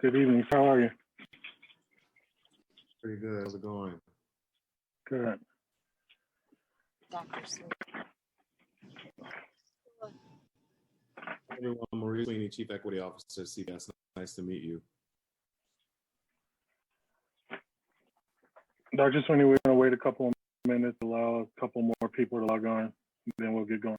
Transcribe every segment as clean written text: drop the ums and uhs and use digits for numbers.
Good evening. How are you? Pretty good. How's it going? Good. Everyone, Maurice Sweeney, Chief Equity Officer, CBS. Nice to meet you. Dr. Sweeney, we're going to wait a couple of minutes, allow a couple more people to log on, and then we'll get going.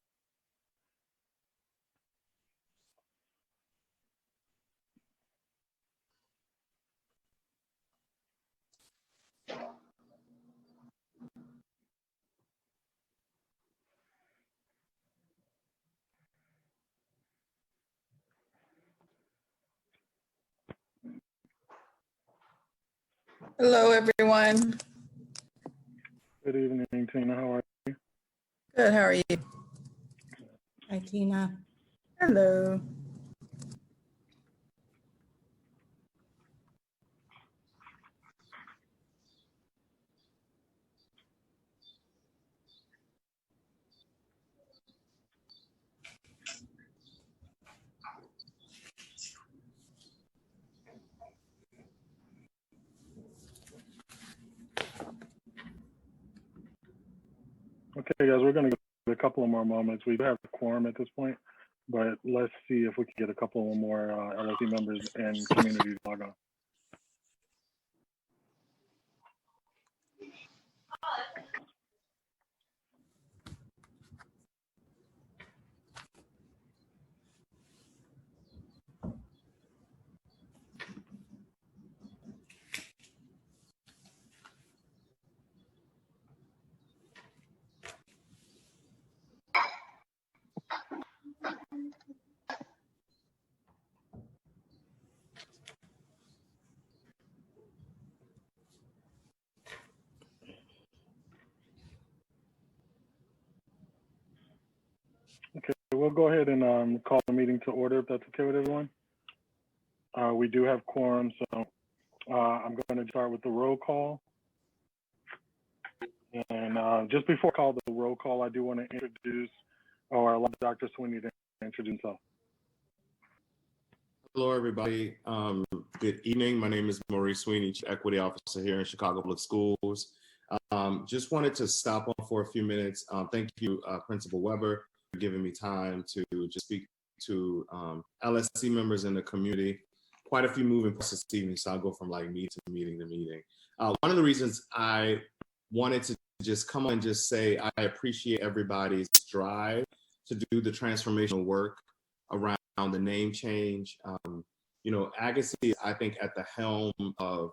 Hello, everyone. Good evening, Tina. How are you? Good. How are you? Hi, Tina. Hello. Okay, guys, we're going to give a couple of more moments. We do have a quorum at this point, but let's see if we can get a couple more LSC members and community to log on. Okay, we'll go ahead and call the meeting to order if that's okay with everyone. We do have quorum, so I'm going to start with the roll call. And just before I call the roll call, I do want to introduce, or allow Dr. Sweeney to introduce himself. Hello, everybody. Good evening. My name is Maurice Sweeney, Chief Equity Officer here in Chicago Public Schools. Just wanted to stop on for a few minutes. Thank you, Principal Weber, for giving me time to just speak to LSC members in the community. Quite a few moving parts this evening, so I'll go from like meeting to meeting to meeting. One of the reasons I wanted to just come on and just say I appreciate everybody's drive to do the transformational work around the name change. You know, Agassiz, I think, at the helm of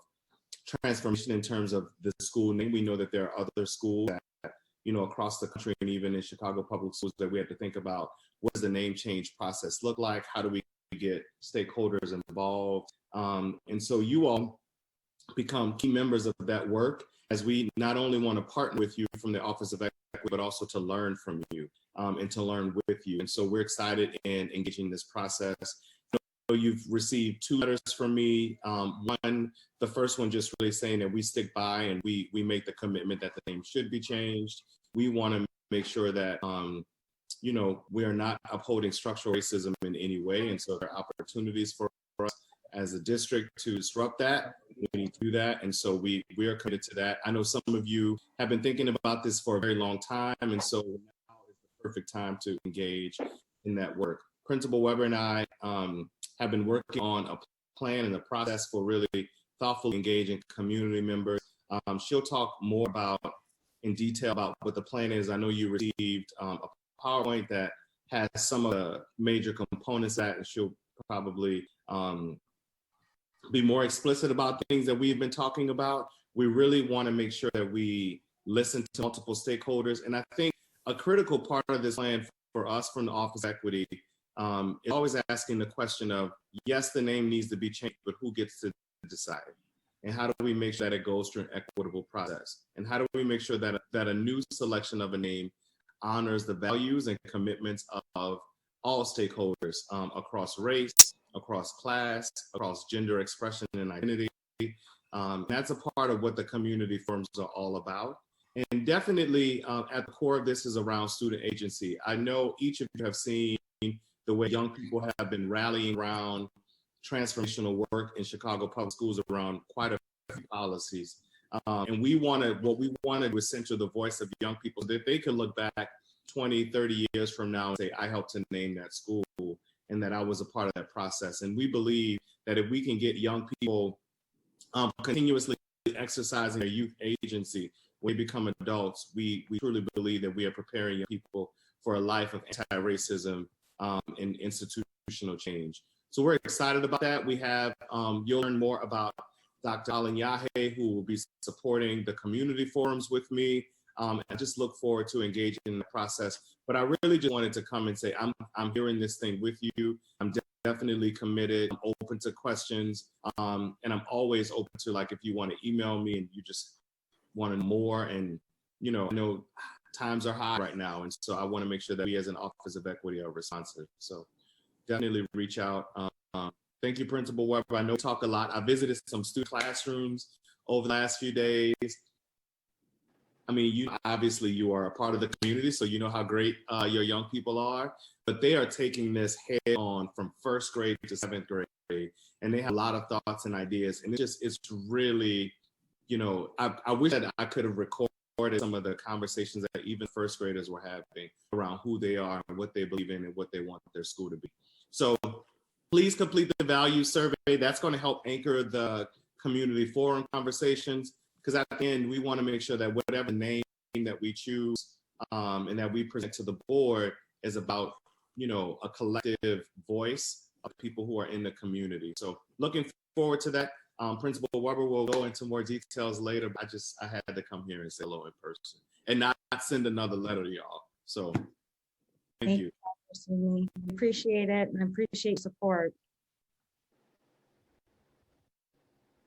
transformation in terms of the school name. We know that there are other schools that, you know, across the country and even in Chicago Public Schools that we have to think about what does the name change process look like? How do we get stakeholders involved? And so you all become key members of that work as we not only want to partner with you from the Office of Equity, but also to learn from you and to learn with you. And so we're excited in engaging this process. So you've received 2 letters from me. One, the first one just really saying that we stick by and we make the commitment that the name should be changed. We want to make sure that you know, we are not upholding structural racism in any way. And so there are opportunities for us as a district to disrupt that. We need to do that. And so we are committed to that. I know some of you have been thinking about this for a very long time. And so now is the perfect time to engage in that work. Principal Weber and I have been working on a plan and a process for really thoughtfully engaging community members. She'll talk more about in detail about what the plan is. I know you received a PowerPoint that has some of the major components that, and she'll probably be more explicit about things that we've been talking about. We really want to make sure that we listen to multiple stakeholders. And I think a critical part of this plan for us from the Office of Equity is always asking the question of, yes, the name needs to be changed, but who gets to decide? And how do we make sure that it goes through an equitable process? And how do we make sure that a new selection of a name honors the values and commitments of all stakeholders across race, across class, across gender expression and identity. That's a part of what the community forums are all about. And definitely at the core of this is around student agency. I know each of you have seen the way young people have been rallying around transformational work in Chicago public schools around quite a few policies. And what we wanted was center the voice of young people so that they could look back 20, 30 years from now and say, I helped to name that school and that I was a part of that process. And we believe that if we can get young people continuously exercising their youth agency when they become adults, we truly believe that we are preparing young people for a life of anti-racism and institutional change. So we're excited about that. We have, you'll learn more about Dr. Alan Yahe, who will be supporting the community forums with me. I just look forward to engaging in the process. But I really just wanted to come and say, I'm hearing this thing with you. I'm definitely committed. I'm open to questions. And I'm always open to, like, if you want to email me and you just want to know more. And, I know times are high right now. And so I want to make sure that we as an Office of Equity are responsive. So definitely reach out. Thank you, Principal Weber. I know we talk a lot. I visited some student classrooms over the last few days. I mean, you are a part of the community, so you know how great your young people are, but they are taking this head on from first grade to seventh grade, and they have a lot of thoughts and ideas, and it's really, I wish that I could have recorded some of the conversations that even first graders were having around who they are and what they believe in and what they want their school to be. So please complete the value survey. That's going to help anchor the community forum conversations. Because at the end, we want to make sure that whatever name that we choose and that we present to the board is about, a collective voice of people who are in the community. So looking forward to that. Principal Weber will go into more details later, but I had to come here and say hello in person and not send another letter to y'all. So thank you. We appreciate it and appreciate support.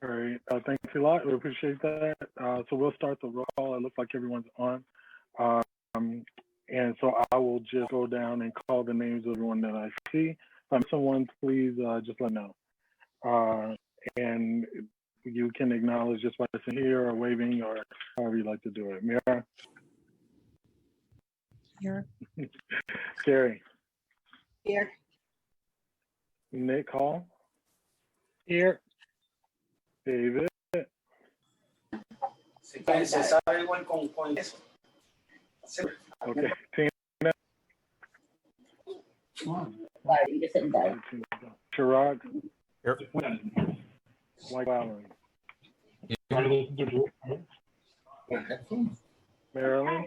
All right, thanks a lot. We appreciate that. So we'll start the roll call. It looks like everyone's on. And so I will just go down and call the names of everyone that I see. Someone, please just let me know. And you can acknowledge just by saying here or waving or however you like to do it. Mira? Here. Carrie? Here. Nick Hall? Here. David? Se sabe igual con eso. Okay. Tina? Chirag? White Allen? Marilyn?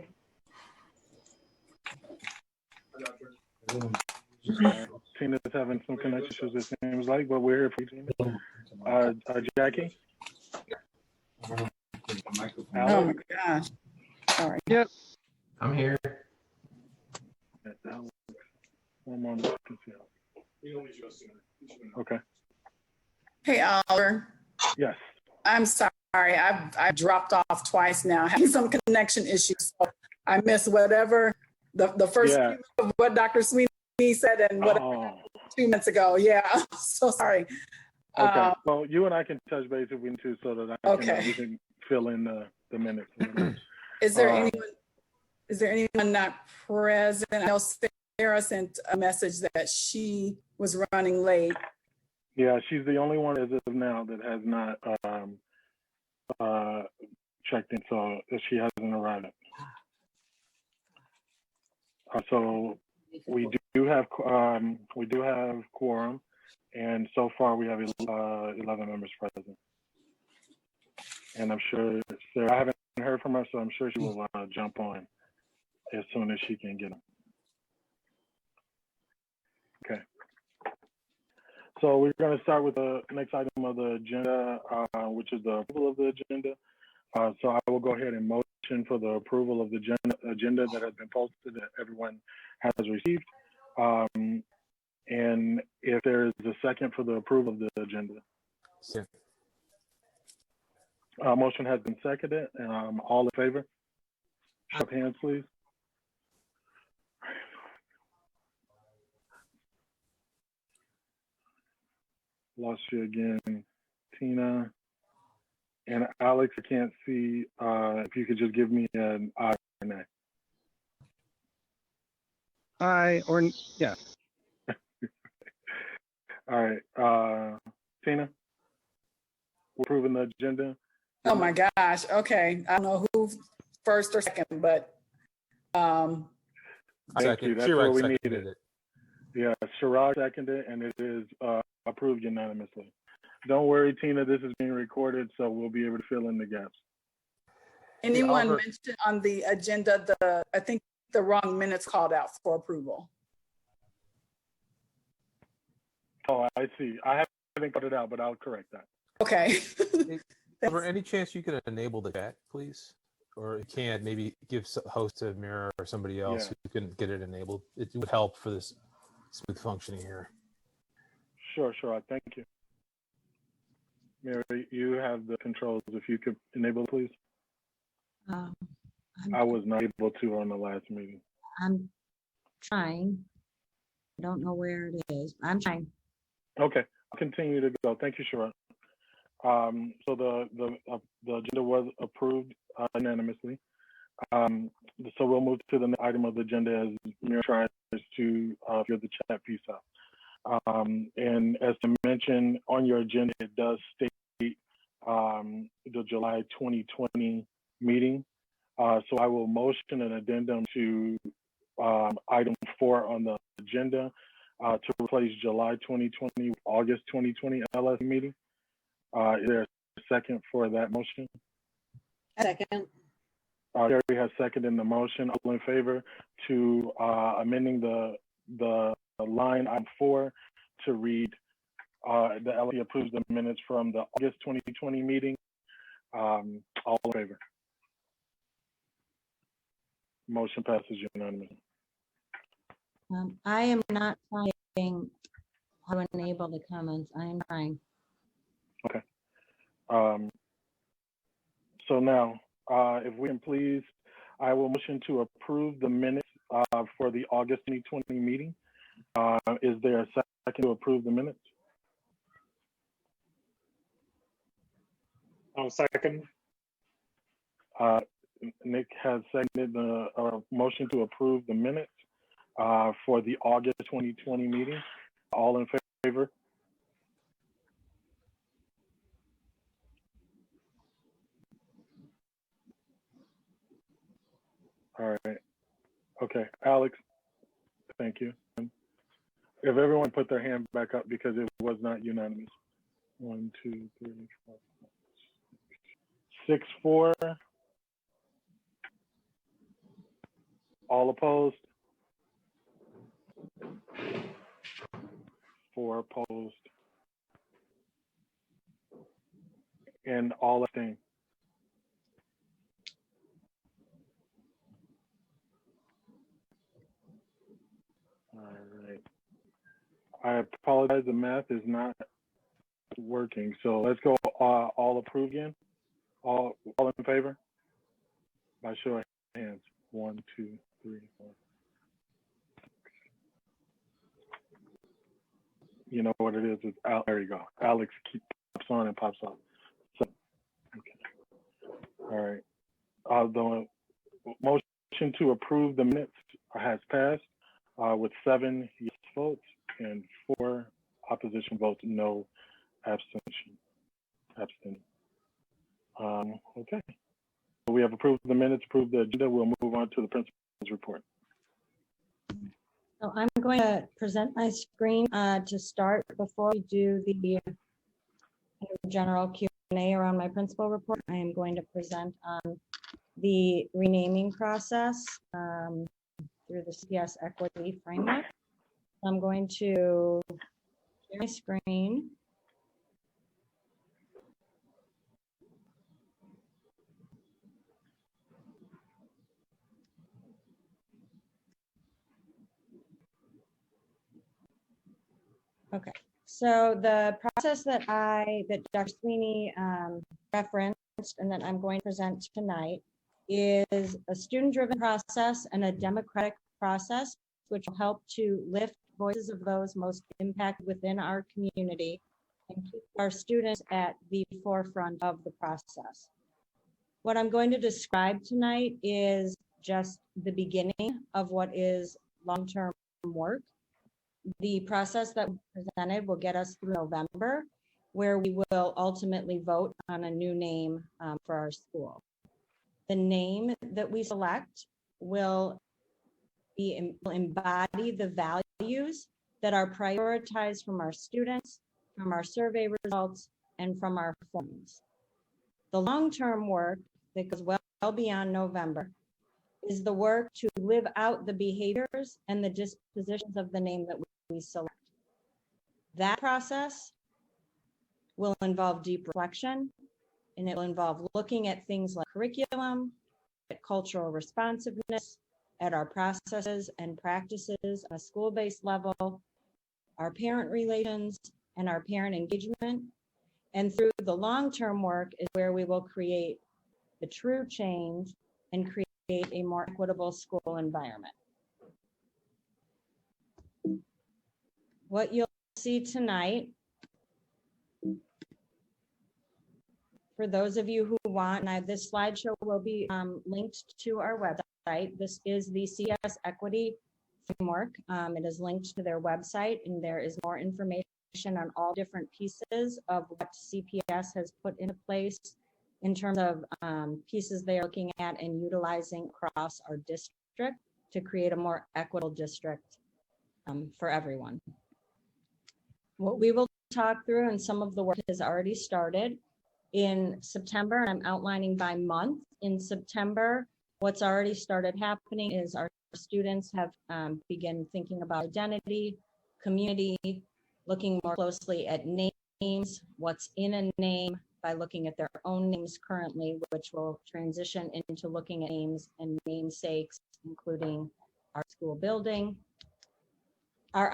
Tina's having some connection issues, it seems like, but we're here for you, Tina. Jackie? Oh Alex? my gosh. Sorry. Yep. I'm here. Alex. One moment. Okay. Hey, Oliver. Yes. I'm sorry. I've dropped off twice now, having some connection issues. So I missed whatever the first few minutes of what Dr. Sweeney said and what 2 minutes ago. Yeah. So sorry. Okay. Well, you and I can touch base if we need to, so that we can fill in the minutes. Is there anyone not present? I know Sarah sent a message that she was running late. Yeah, she's the only one as of now that has not checked in, so she hasn't arrived. So we do have quorum, and so far we have 11 members present. And I'm sure Sarah, I haven't heard from her, so I'm sure she will jump on as soon as she can get them. Okay. So we're going to start with the next item of the agenda, which is the approval of the agenda. So I will go ahead and motion for the approval of the agenda that has been posted that everyone has received. And if there is a second for the approval of the agenda. Yeah. Motion has been seconded. All in favor? Show of hands, please. Lost you again, Tina. And Alex, I can't see if you could just give me an aye or nay. Aye, or yeah. All right, Tina, we're approving the agenda. Oh my gosh. Okay. I don't know who first or second, but Thank you. Second. That's Chirac what we seconded needed. it. Yeah, Chirac seconded, and it is approved unanimously. Don't worry, Tina, this is being recorded, so we'll be able to fill in the gaps. anyone Oliver- mentioned on the agenda, I think the wrong minutes called out for approval. Oh, I see. I haven't cut it out, but I'll correct that. Okay. Oliver, any chance you could enable the chat, please? Or if you can't, maybe give host to Mira or somebody else Yeah. who can get it enabled. It would help for this smooth functioning here. Sure. Thank you. Mary, you have the controls. If you could enable, please. I was not able to on the last meeting. I'm trying. I don't know where it is. I'm trying. Okay, I'll continue to go. Thank you, Sharon. So the agenda was approved unanimously. So we'll move to the next item of the agenda as Mira tries to figure the chat piece out. And as I mentioned on your agenda, it does state the July 2020 meeting. So I will motion an addendum to item 4 on the agenda to replace July 2020, August 2020 LSC meeting. Is there a second for that motion? Second. Terry has seconded the motion. All in favor to amending the line item 4 to read the LSC approves the minutes from the August 2020 meeting. All in favor. Motion passes unanimously. I am not finding how to enable the comments. I am trying. Okay. So now, if we can please, I will motion to approve the minutes for the August 2020 meeting. Is there a second to approve the minutes? I'll second. Nick has seconded the motion to approve the minutes for the August 2020 meeting. All in favor? All right. Okay, Alex, thank you. If everyone put their hand back up because it was not unanimous. 1, 2, 3, 4, 5, 6, 4. All opposed? 4 opposed. And all abstained. All right. I apologize, the math is not working. So let's go all approved again. All in favor? By show of hands. 1, 2, 3, 4. You know what it is? It's Al. There you go. Alex pops on and pops off. So, okay. All right. The motion to approve the minutes has passed with 7 yes votes and 4 opposition votes, no abstention. Okay. So we have approved the minutes, approved the agenda. We'll move on to the principal's report. So I'm going to present my screen to start before we do the general Q&A around my principal report. I am going to present on the renaming process through the CPS equity framework. I'm going to share my screen. Okay, so the process that Dr. Sweeney referenced and that I'm going to present tonight is a student-driven process and a democratic process, which will help to lift voices of those most impacted within our community and keep our students at the forefront of the process. What I'm going to describe tonight is just the beginning of what is long-term work. the process that we presented will get us through November, where we will ultimately vote on a new name for our school. The name that we select will embody the values that are prioritized from our students, from our survey results, and from our forms. The long-term work that goes well beyond November is the work to live out the behaviors and the dispositions of the name that we select. That process will involve deep reflection, and it will involve looking at things like curriculum, at cultural responsiveness, at our processes and practices on a school-based level, our parent relations, and our parent engagement. And through the long-term work is where we will create the true change and create a more equitable school environment. What you'll see tonight, for those of you who want, and this slideshow will be linked to our website. This is the CS Equity Framework. It is linked to their website, and there is more information on all different pieces of what CPS has put into place in terms of pieces they are looking at and utilizing across our district to create a more equitable district for everyone. What we will talk through, and some of the work has already started in September, and I'm outlining by month. In September, what's already started happening is our students have begun thinking about identity, community, looking more closely at names, what's in a name, by looking at their own names currently, which will transition into looking at names and namesakes, including our school building. Our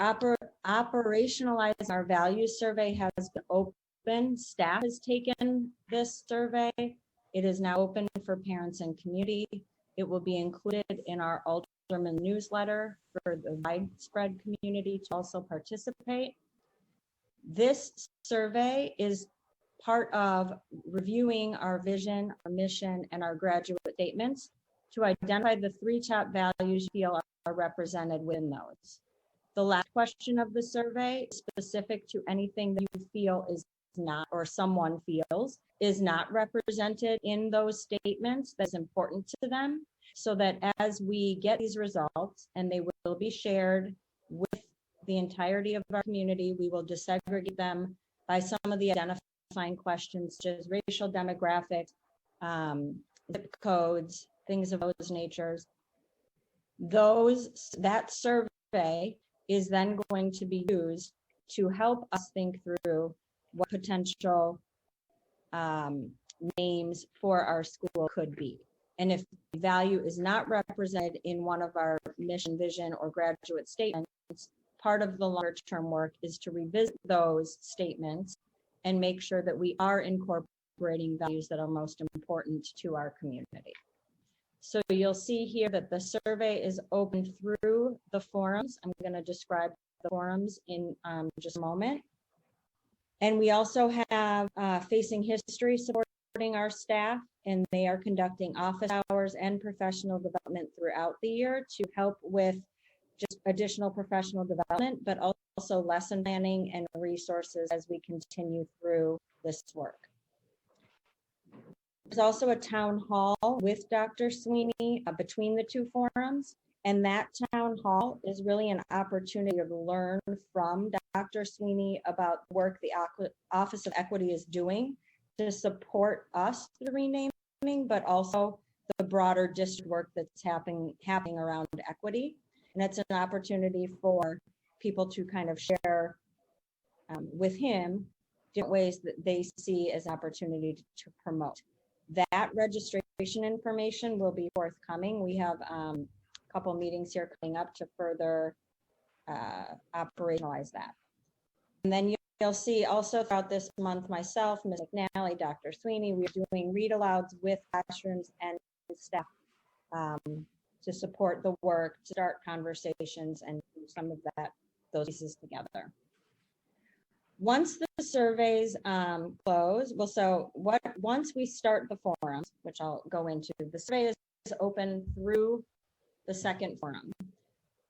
operationalizing our values survey has been open. Staff has taken this survey. It is now open for parents and community. It will be included in our Alderman newsletter for the widespread community to also participate. This survey is part of reviewing our vision, our mission, and our graduate statements to identify the 3 top values you feel are represented within those. The last question of the survey is specific to anything that you feel is not, or someone feels is not represented in those statements that's important to them, so that as we get these results, and they will be shared with the entirety of our community, we will disaggregate them by some of the identifying questions, such as racial demographics, zip codes, things of those natures. That survey is then going to be used to help us think through what potential names for our school could be. And if value is not represented in one of our mission, vision, or graduate statements, part of the longer term work is to revisit those statements and make sure that we are incorporating values that are most important to our community. So you'll see here that the survey is open through the forums. I'm going to describe the forums in just a moment. And we also have Facing History supporting our staff, and they are conducting office hours and professional development throughout the year to help with just additional professional development, but also lesson planning and resources as we continue through this work. There's also a town hall with Dr. Sweeney between the 2 forums, and that town hall is really an opportunity to learn from Dr. Sweeney about the work the Office of Equity is doing to support us through renaming, but also the broader district work that's happening around equity. And it's an opportunity for people to kind of share with him different ways that they see as an opportunity to promote. That registration information will be forthcoming. We have a couple meetings here coming up to further operationalize that. And then you'll see also throughout this month, myself, Ms. McNally, Dr. Sweeney, we're doing read alouds with classrooms and staff to support the work, to start conversations and do some of those pieces together. Once the surveys close, once we start the forums, which I'll go into, the survey is open through the 2nd forum.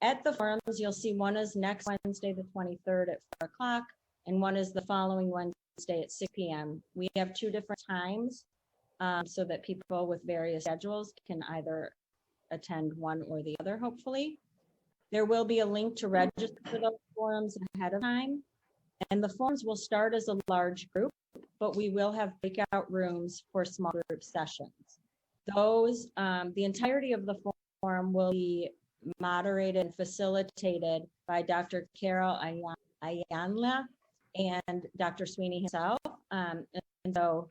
At the forums, you'll see one is next Wednesday, the 23rd at 4 o'clock, and one is the following Wednesday at 6 p.m. We have two different times so that people with various schedules can either attend one or the other, hopefully. There will be a link to register for those forums ahead of time. And the forums will start as a large group, but we will have breakout rooms for small group sessions. Those, the entirety of the forum will be moderated and facilitated by Dr. Carol Ayanla and Dr. Sweeney himself. And so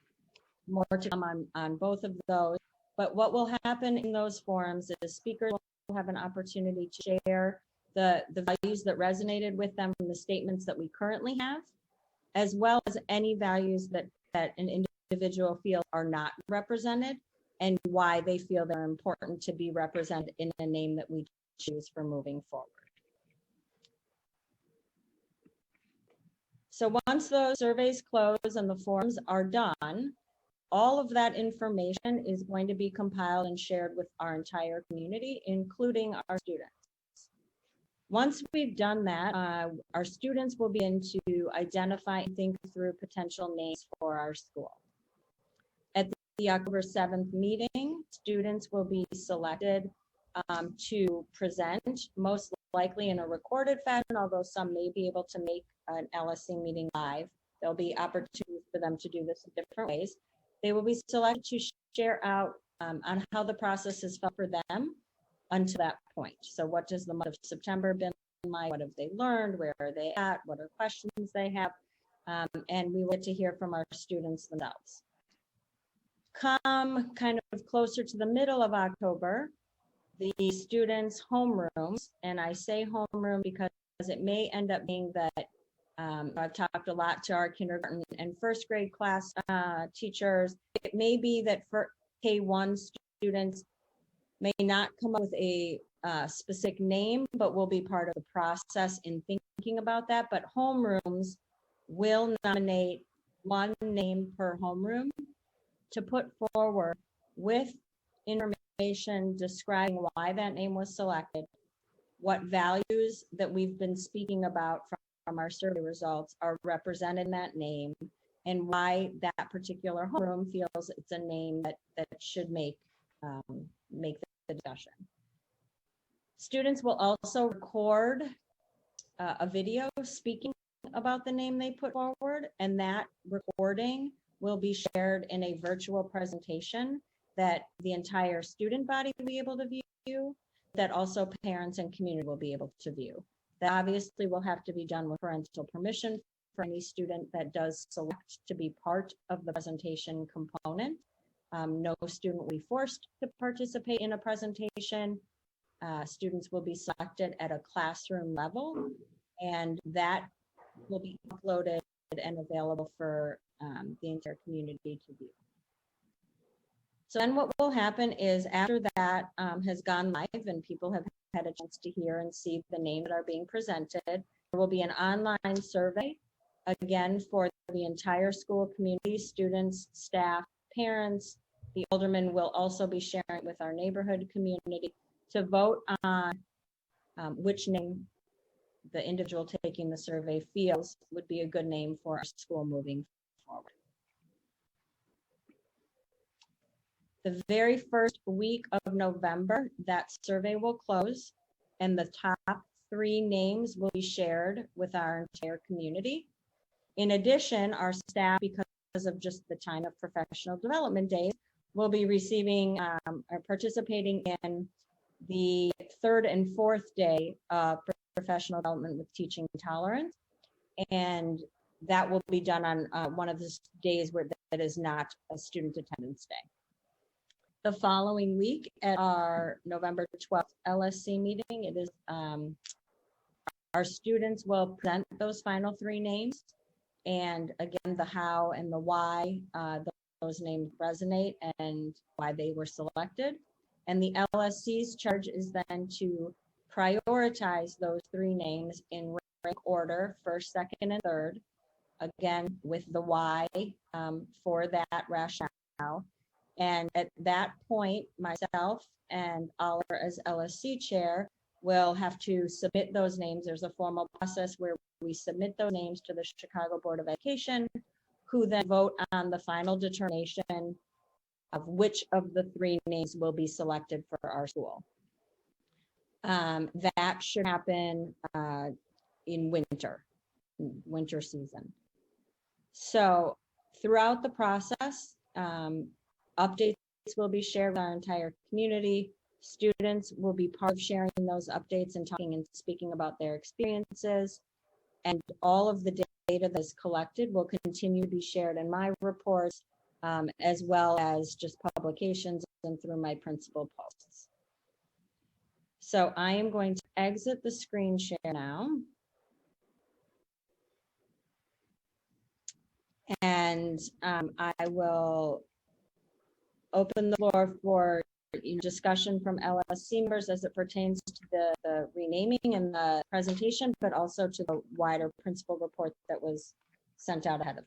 more to come on both of those. But what will happen in those forums is speakers will have an opportunity to share the values that resonated with them from the statements that we currently have, as well as any values that an individual feels are not represented and why they feel they're important to be represented in a name that we choose for moving forward. So once those surveys close and the forms are done, all of that information is going to be compiled and shared with our entire community, including our students. Once we've done that, our students will begin to identify and think through potential names for our school. At the October 7th meeting, students will be selected to present, most likely in a recorded fashion, although some may be able to make an LSC meeting live. There'll be opportunities for them to do this in different ways. They will be selected to share out on how the process has felt for them until that point. So what does the month of September been like? What have they learned? Where are they at? What are questions they have? And we will get to hear from our students themselves. Come kind of closer to the middle of October, the students' homerooms, and I say homeroom because it may end up being that I've talked a lot to our kindergarten and first grade class teachers. It may be that for K1 students may not come up with a specific name, but will be part of the process in thinking about that. But homerooms will nominate one name per homeroom to put forward with information describing why that name was selected, what values that we've been speaking about from our survey results are represented in that name, and why that particular homeroom feels it's a name that should make the discussion. Students will also record a video speaking about the name they put forward, and that recording will be shared in a virtual presentation that the entire student body will be able to view, that also parents and community will be able to view. That obviously will have to be done with parental permission for any student that does select to be part of the presentation component. No student will be forced to participate in a presentation. Students will be selected at a classroom level, and that will be uploaded and available for the entire community to view. So then what will happen is after that has gone live and people have had a chance to hear and see the names that are being presented, there will be an online survey, again, for the entire school community, students, staff, parents. The aldermen will also be sharing with our neighborhood community to vote on which name the individual taking the survey feels would be a good name for our school moving forward. The very first week of November, that survey will close and the top 3 names will be shared with our entire community. In addition, our staff, because of just the time of professional development days, will be receiving or participating in the 3rd and 4th day of professional development with teaching tolerance. And that will be done on one of the days where that is not a student attendance day. The following week at our November 12th LSC meeting, it is our students will present those final 3 names, and again, the how and the why those names resonate and why they were selected. And the LSC's charge is then to prioritize those 3 names in rank order, 1st, 2nd, and 3rd, again, with the why for that rationale. And at that point, myself and Oliver as LSC chair will have to submit those names. There's a formal process where we submit those names to the Chicago Board of Education, who then vote on the final determination of which of the 3 names will be selected for our school. That should happen in winter season. So throughout the process, updates will be shared with our entire community. Students will be part of sharing those updates and talking and speaking about their experiences. And all of the data that's collected will continue to be shared in my reports, as well as just publications and through my principal posts. So I am going to exit the screen share now. And I will open the floor for discussion from LSC members as it pertains to the renaming and the presentation, but also to the wider principal report that was sent out ahead of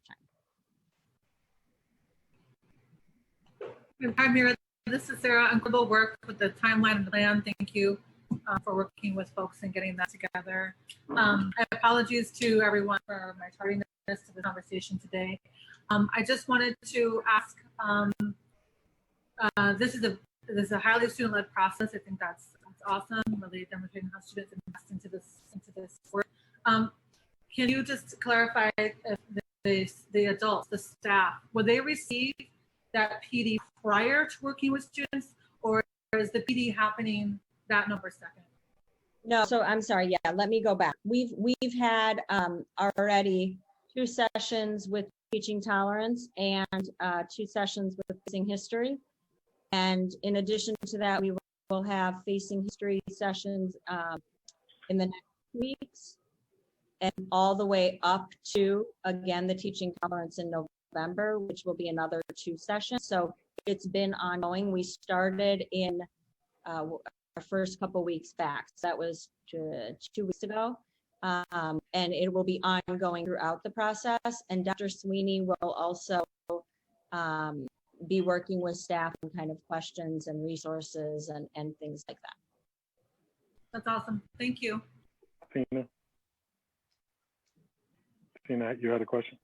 time. Hi, Mira. This is Sarah. Incredible work with the timeline and the plan. Thank you for working with folks and getting that together. Apologies to everyone for my tardiness to the conversation today. I just wanted to ask, this is a highly student-led process. I think that's awesome. Really demonstrating how students invest into this work. Can you just clarify if the adults, the staff, will they receive that PD prior to working with students, or is the PD happening that November 2nd? No, so I'm sorry. Yeah, let me go back. We've had already 2 sessions with teaching tolerance and 2 sessions with facing history. And in addition to that, we will have facing history sessions in the next weeks, and all the way up to, again, the teaching tolerance in November, which will be another 2 sessions. So it's been ongoing. We started in our first couple weeks back. So that was 2 weeks ago. And it will be ongoing throughout the process. And Dr. Sweeney will also be working with staff on kind of questions and resources and things like that. That's awesome. Thank you. Tina, you had a question?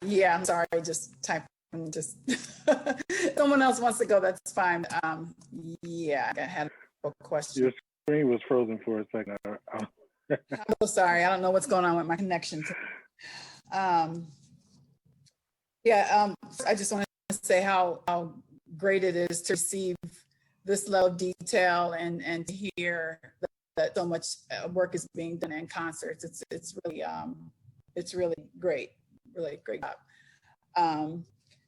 Yeah, I'm sorry, just typing, just someone else wants to go, that's fine. Yeah, I had a question. Your screen was frozen for a second. I'm so sorry, I don't know what's going on with my connection. I just want to say how great it is to receive this level of detail and to hear that so much work is being done in concerts. It's really great. Really great job.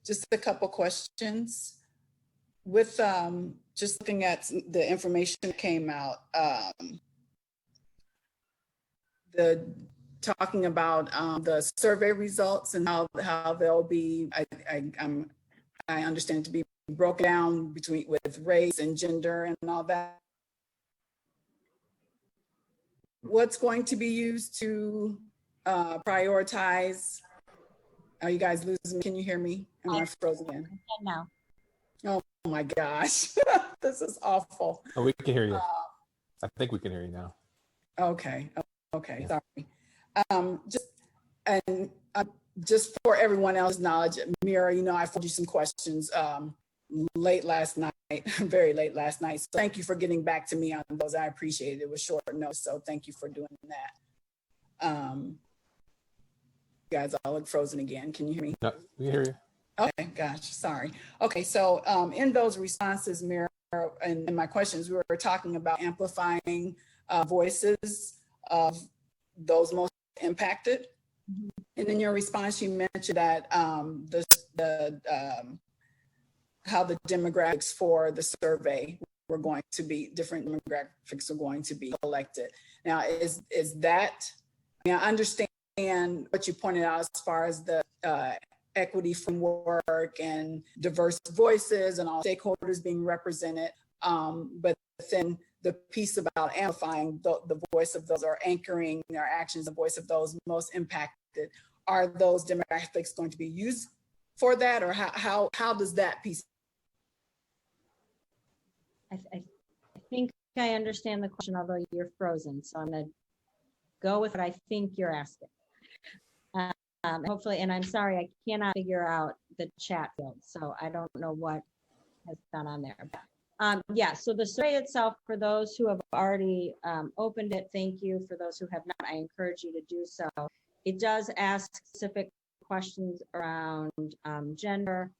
Just a couple questions. With just looking at the information that came out, talking about the survey results and how they'll be, I understand it to be broken down with race and gender and all that. What's going to be used to prioritize? Are you guys losing me? Can you hear me? Am I frozen again? No. Oh my gosh, this is awful. Oh, we can hear you. I think we can hear you now. Okay, sorry. Just for everyone else's knowledge, Mira, I forwarded you some questions late last night, very late last night. So thank you for getting back to me on those. I appreciate it. It was short notice, so thank you for doing that. You guys all look frozen again. Can you hear me? No, we can hear you. Okay, gosh, sorry. Okay, so in those responses, Mira, and my questions, we were talking about amplifying voices of those most impacted. Mm-hmm. And in your response, you mentioned that how the demographics for the survey were going to be, different demographics are going to be collected. Now, is that, I understand what you pointed out as far as the equity framework and diverse voices and all stakeholders being represented, but then the piece about amplifying the voice of those, or anchoring their actions, the voice of those most impacted, are those demographics going to be used for that, or how does that piece? I think I understand the question, although you're frozen. So I'm going to go with what I think you're asking. Hopefully, and I'm sorry, I cannot figure out the chat field, so I don't know what has gone on there. Yeah, so the survey itself, for those who have already opened it, thank you. For those who have not, I encourage you to do so. It does ask specific questions around gender,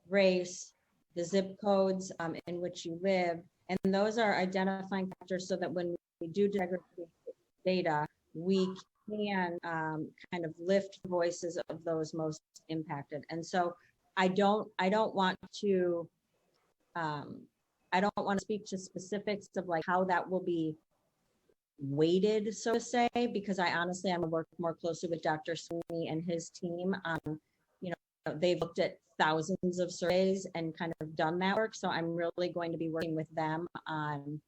race, the zip codes in which you live, and those are identifying factors so that when we do disaggregate data, we can kind of lift voices of those most impacted. And so I don't want to speak to specifics of like how that will be weighted, so to say, because I honestly am work more closely with Dr. Sweeney and his team. You know, they've looked at thousands of surveys and kind of done that work. So I'm really going to be working with them on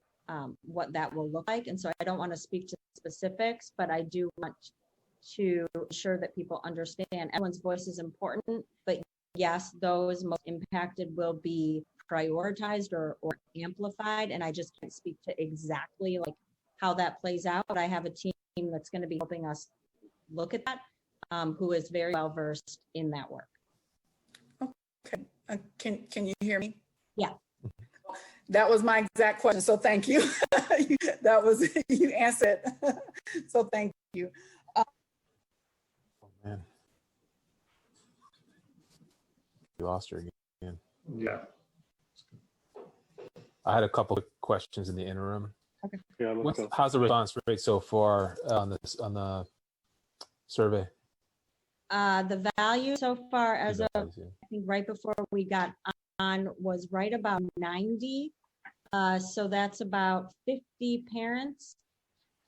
what that will look like. And so I don't want to speak to specifics, but I do want to ensure that people understand everyone's voice is important, but yes, those most impacted will be prioritized or amplified. And I just can't speak to exactly like how that plays out. But I have a team that's going to be helping us look at that, who is very well versed in that work. Okay. Can you hear me? Yeah. That was my exact question. So thank you. That was, you answered. So thank you. Oh, man. You lost her again. Yeah. I had a couple of questions in the interim. Okay. Yeah, let's go. How's the response rate so far on the survey? The value so far as of, I think right before we got on was right about 90. So that's about 50 parents,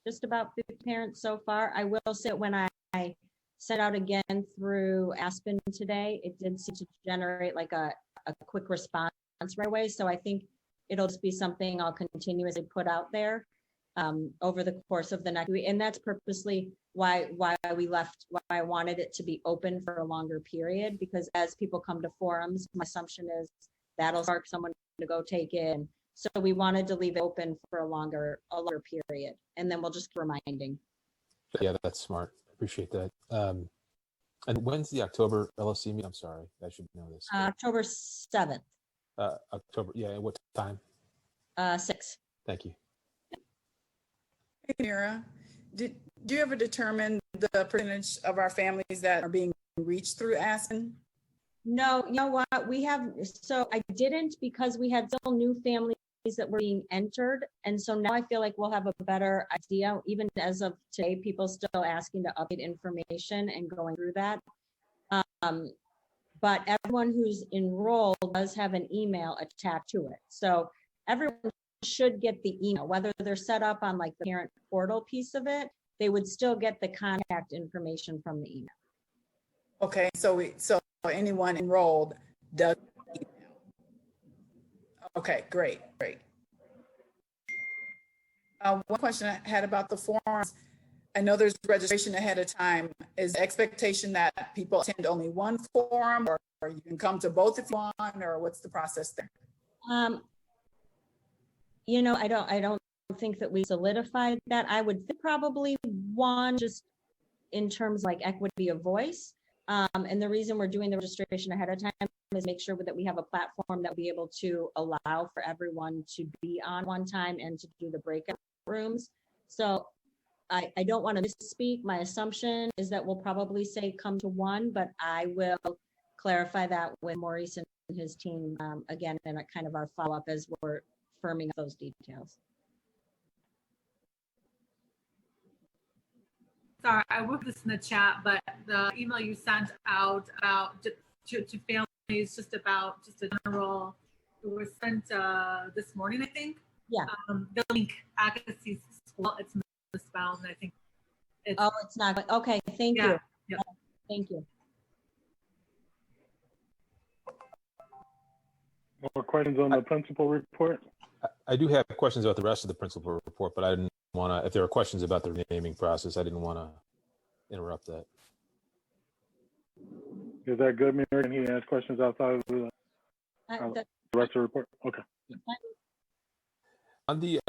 just about 50 parents so far. I will say when I sent out again through Aspen today, it did seem to generate like a quick response right away. So I think it'll just be something I'll continuously put out there over the course of the next week. And that's purposely why I wanted it to be open for a longer period, because as people come to forums, my assumption is that'll spark someone to go take it. So we wanted to leave it open for a longer period, and then we'll just keep reminding. Yeah, that's smart. Appreciate that. And when's the October LSC meeting? I'm sorry, I should know this. October 7th. October, yeah, what time? 6. Thank you. Hey, Mira, do you ever determine the percentage of our families that are being reached through Aspen? No, you know what? So I didn't, because we had still new families that were being entered. And so now I feel like we'll have a better idea. Even as of today, people still asking to update information and going through that. But everyone who's enrolled does have an email attached to it. So everyone should get the email, whether they're set up on like the parent portal piece of it, they would still get the contact information from the email. Okay, so anyone enrolled does email. Okay, great. One question I had about the forums. I know there's registration ahead of time. Is the expectation that people attend only one forum, or you can come to both if you want, or what's the process there? You know, I don't think that we solidified that. I would think probably one, just in terms of like equity of voice. And the reason we're doing the registration ahead of time is make sure that we have a platform that will be able to allow for everyone to be on one time and to do the breakout rooms. So I don't want to misspeak. My assumption is that we'll probably say come to one, but I will clarify that with Maurice and his team again in a kind of our follow-up as we're firming up those details. Sorry, I wrote this in the chat, but the email you sent out about to families just a general, it was sent this morning, I think. Yeah. The link, Agassiz school, it's misspelled, and I think it's. Oh, it's not. Okay, thank you. Yeah. Thank you. More questions on the principal report? I do have questions about the rest of the principal report, but I didn't want to, if there are questions about the renaming process, I didn't want to interrupt that. Is that good, Mary? Can he ask questions outside of the rest of the report? Okay. on the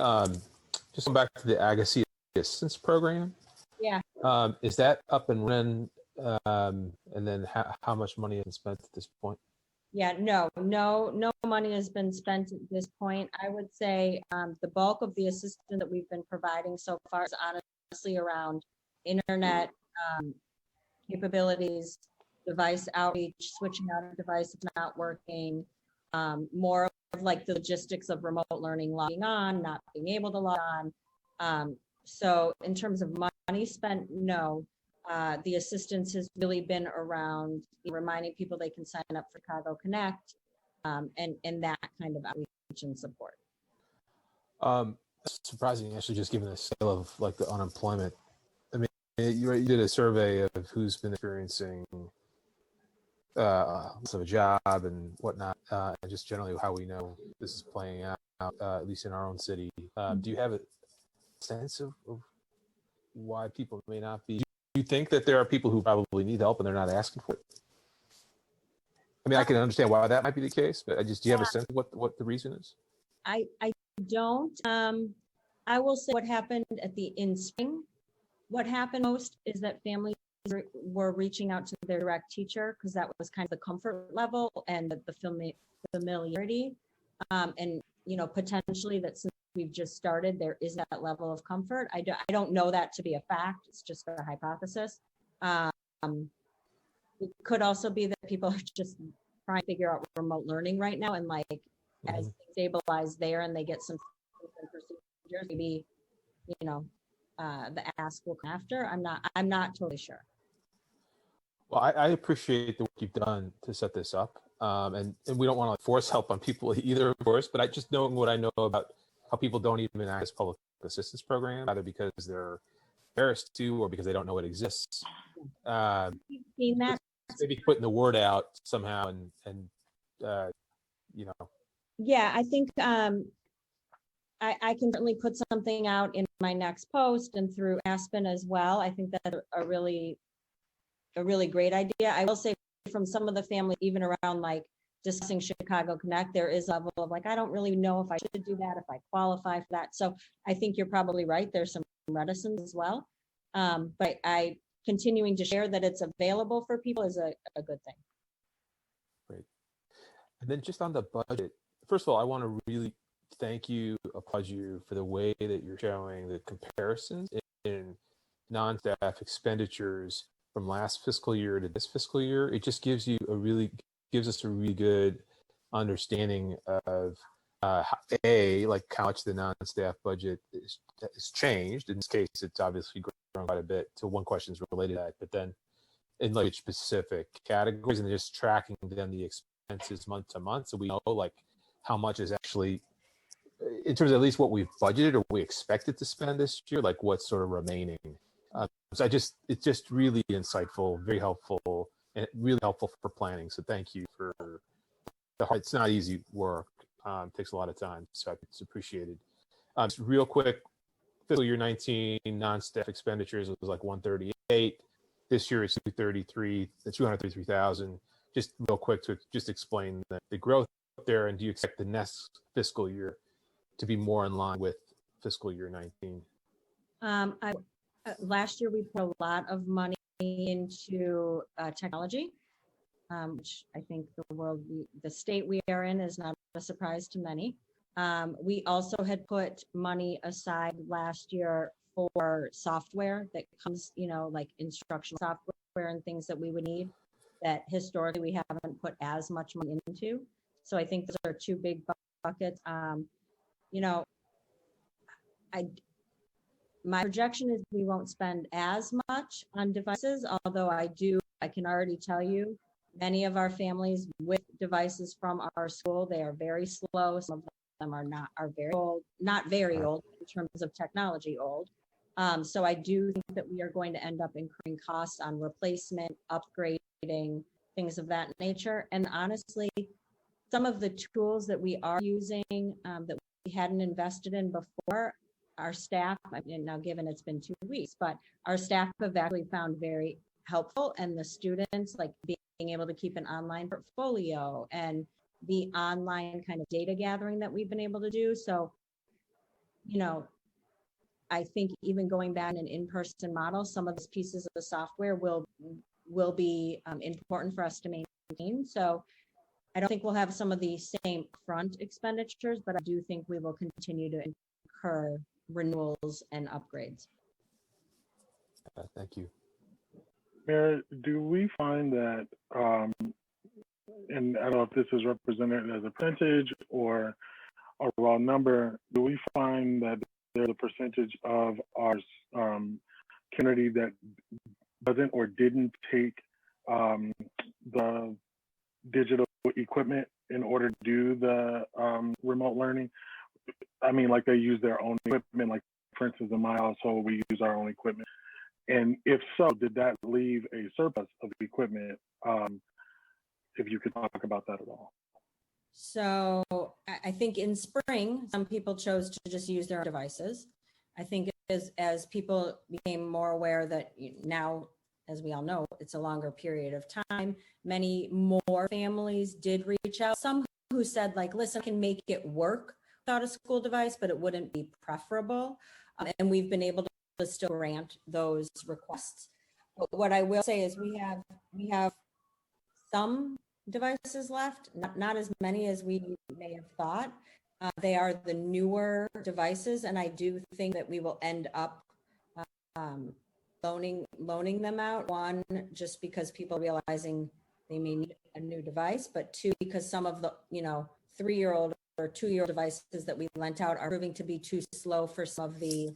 just going back to the Agassiz assistance program. Yeah. Is that up and running? And then how much money has been spent at this point? Yeah, no money has been spent at this point. I would say the bulk of the assistance that we've been providing so far is honestly around internet capabilities, device outreach, switching out a device that's not working, more of like the logistics of remote learning, logging on, not being able to log on. So in terms of money spent, no. The assistance has really been around reminding people they can sign up for Chicago Connect, and that kind of outreach and support. That's surprising, actually, just given the scale of like the unemployment. I mean, you did a survey of who's been experiencing loss of a job and whatnot, and just generally how we know this is playing out, at least in our own city. Do you have a sense of why people may not be? Do you think that there are people who probably need help and they're not asking for it? I mean, I can understand why that might be the case, but do you have a sense of what the reason is? I don't. I will say what happened in spring. What happened most is that families were reaching out to their direct teacher because that was kind of the comfort level and the familiarity, and potentially that since we've just started, there is that level of comfort. I don't know that to be a fact. It's just a hypothesis. It could also be that people are just trying to figure out remote learning right now, and like as they stabilize there and they get some procedures, maybe the ask will come after. I'm not totally sure. Well, I appreciate the work you've done to set this up, and we don't want to force help on people either, of course. But I just know what I know about how people don't even access public assistance program, either because they're embarrassed to or because they don't know it exists. You've seen that? Maybe putting the word out somehow, and Yeah, I think I can certainly put something out in my next post and through Aspen as well. I think that's a really great idea. I will say from some of the families, even around like discussing Chicago Connect, there is a level of like, I don't really know if I should do that, if I qualify for that. So I think you're probably right. There's some reticence as well. But I continuing to share that it's available for people is a good thing. Great. And then just on the budget, first of all, I want to really thank you, applaud you for the way that you're showing the comparisons in non-staff expenditures from last fiscal year to this fiscal year. It just gives us a really good understanding of like how much the non-staff budget is changed. In this case, it's obviously grown quite a bit. So one question is related to that, but then in like specific categories and just tracking then the expenses month to month, so we know like how much is actually, in terms of at least what we've budgeted or we expected to spend this year, like what's sort of remaining. So it's just really insightful, very helpful, and really helpful for planning. So thank you for it's not easy work. It takes a lot of time, so it's appreciated. Just real quick, fiscal year 19 non-staff expenditures was like 138. This year it's 233,000. Just real quick to just explain the growth there, and do you expect the next fiscal year to be more in line with fiscal year 19? Last year we put a lot of money into technology, which I think the state we are in is not a surprise to many. We also had put money aside last year for software that comes, like instructional software and things that we would need that historically we haven't put as much money into. So I think those are two big buckets. My projection is we won't spend as much on devices, although I can already tell you, many of our families with devices from our school, they are very slow. Some of them are very old, not very old in terms of technology old. So I do think that we are going to end up incurring costs on replacement, upgrading, things of that nature. And honestly, some of the tools that we are using that we hadn't invested in before, our staff, now given it's been 2 weeks, but our staff have actually found very helpful, and the students like being able to keep an online portfolio and the online kind of data gathering that we've been able to do. So you know, I think even going back in an in-person model, some of those pieces of the software will be important for us to maintain. So I don't think we'll have some of the same front expenditures, but I do think we will continue to incur renewals and upgrades. Thank you. Mayor, do we find that, and I don't know if this is represented as a percentage or a raw number, do we find that there's a percentage of our community that doesn't or didn't take the digital equipment in order to do the remote learning? I mean, like they use their own equipment, like for instance, in my household, we use our own equipment. And if so, did that leave a surplus of equipment? If you could talk about that at all. So I think in spring, some people chose to just use their own devices. I think as people became more aware that now, as we all know, it's a longer period of time, many more families did reach out. Some who said like, listen, I can make it work without a school device, but it wouldn't be preferable. And we've been able to still grant those requests. But what I will say is we have some devices left, not as many as we may have thought. They are the newer devices, and I do think that we will end up loaning them out. One, just because people are realizing they may need a new device, but two, because some of the 3-year-old or 2-year-old devices that we lent out are proving to be too slow for some of the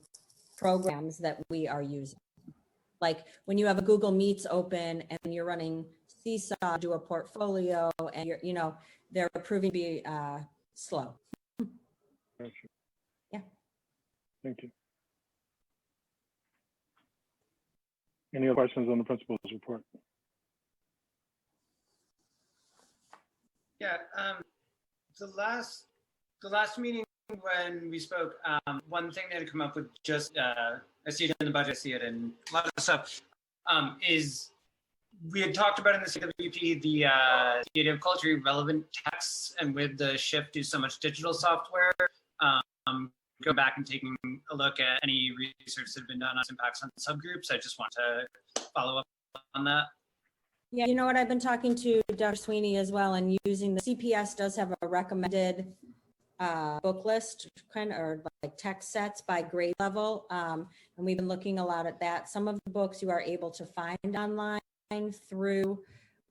programs that we are using. Like when you have a Google Meets open and you're running Seesaw, do a portfolio, and they're proving to be slow. Gotcha. Yeah. Thank you. Any other questions on the principal's report? Yeah, the last meeting when we spoke, one thing that had come up with just, I see it in the budget, I see it in a lot of stuff, is we had talked about in the CWP the idea of culturally relevant texts, and with the shift to so much digital software, go back and taking a look at any research that had been done on impacts on subgroups. I just want to follow up on that. Yeah, you know what? I've been talking to Dr. Sweeney as well, and using the CPS does have a recommended book list, kind of, or like text sets by grade level, and we've been looking a lot at that. Some of the books you are able to find online through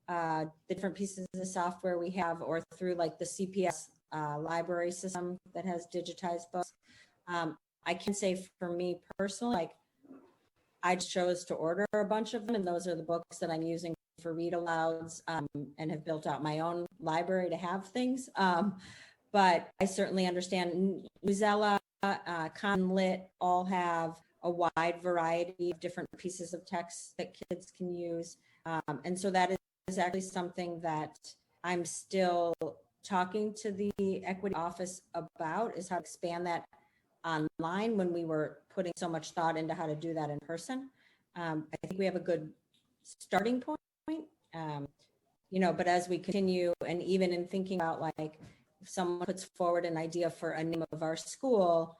the different pieces of software we have, or through like the CPS library system that has digitized books. I can say for me personally, like I chose to order a bunch of them, and those are the books that I'm using for read alouds, and have built out my own library to have things. But I certainly understand Newsella, Common Lit all have a wide variety of different pieces of text that kids can use. And so that is actually something that I'm still talking to the equity office about, is how to expand that online when we were putting so much thought into how to do that in person. I think we have a good starting point, but as we continue, and even in thinking about like, if someone puts forward an idea for a name of our school,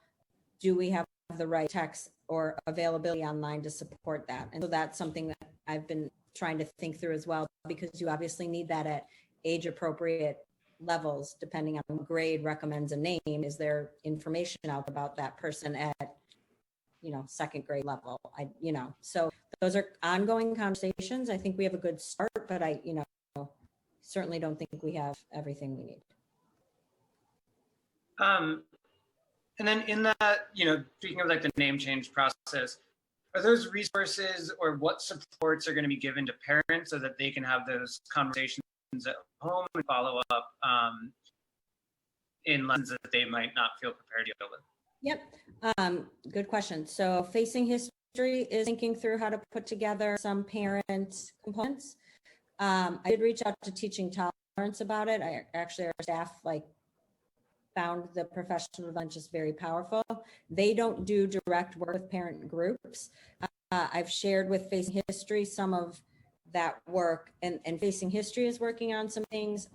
do we have the right text or availability online to support that? And so that's something that I've been trying to think through as well, because you obviously need that at age appropriate levels, depending on what grade recommends a name. Is there information out about that person at, second grade level? So those are ongoing conversations. I think we have a good start, but I, certainly don't think we have everything we need. And then in that, speaking of like the name change process, are those resources or what supports are going to be given to parents so that they can have those conversations at home and follow up in lessons that they might not feel prepared to deal with? Yep. Good question. So Facing History is thinking through how to put together some parent components. I did reach out to Teaching Tolerance about it. Our staff found the professional development just very powerful. They don't do direct work with parent groups. I've shared with Facing History some of that work, and Facing History is working on some things.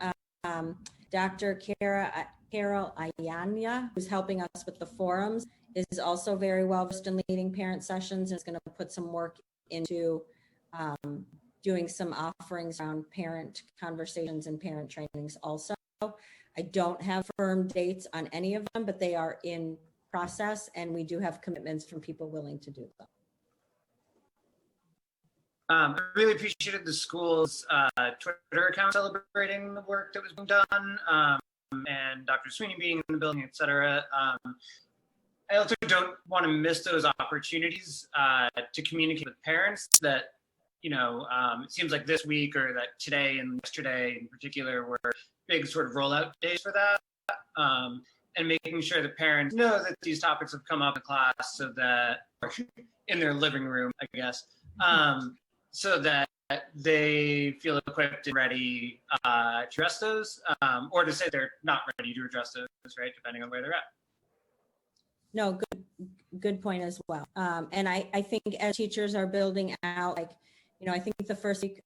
Dr. Carol Ayanya, who's helping us with the forums, is also very well versed in leading parent sessions and is going to put some work into doing some offerings around parent conversations and parent trainings also. I don't have firm dates on any of them, but they are in process, and we do have commitments from people willing to do them. I really appreciated the school's Twitter account celebrating the work that was being done, and Dr. Sweeney being in the building, et cetera. I also don't want to miss those opportunities to communicate with parents that, it seems like this week or that today and yesterday in particular were big sort of rollout days for that. And making sure that parents know that these topics have come up in class so that, or in their living room, I guess, so that they feel equipped and ready to address those, or to say they're not ready to address those, right, depending on where they're at. No, good point as well. And I think as teachers are building out, I think the first week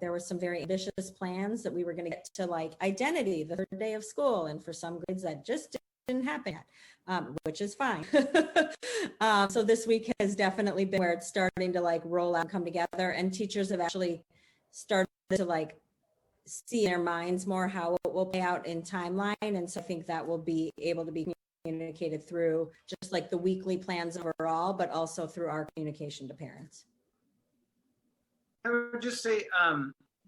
there were some very ambitious plans that we were going to get to identity the third day of school. And for some grades that just didn't happen yet, which is fine. So this week has definitely been where it's starting to roll out and come together. And teachers have actually started to see in their minds more how it will play out in timeline. And so I think that will be able to be communicated through just the weekly plans overall, but also through our communication to parents. I would just say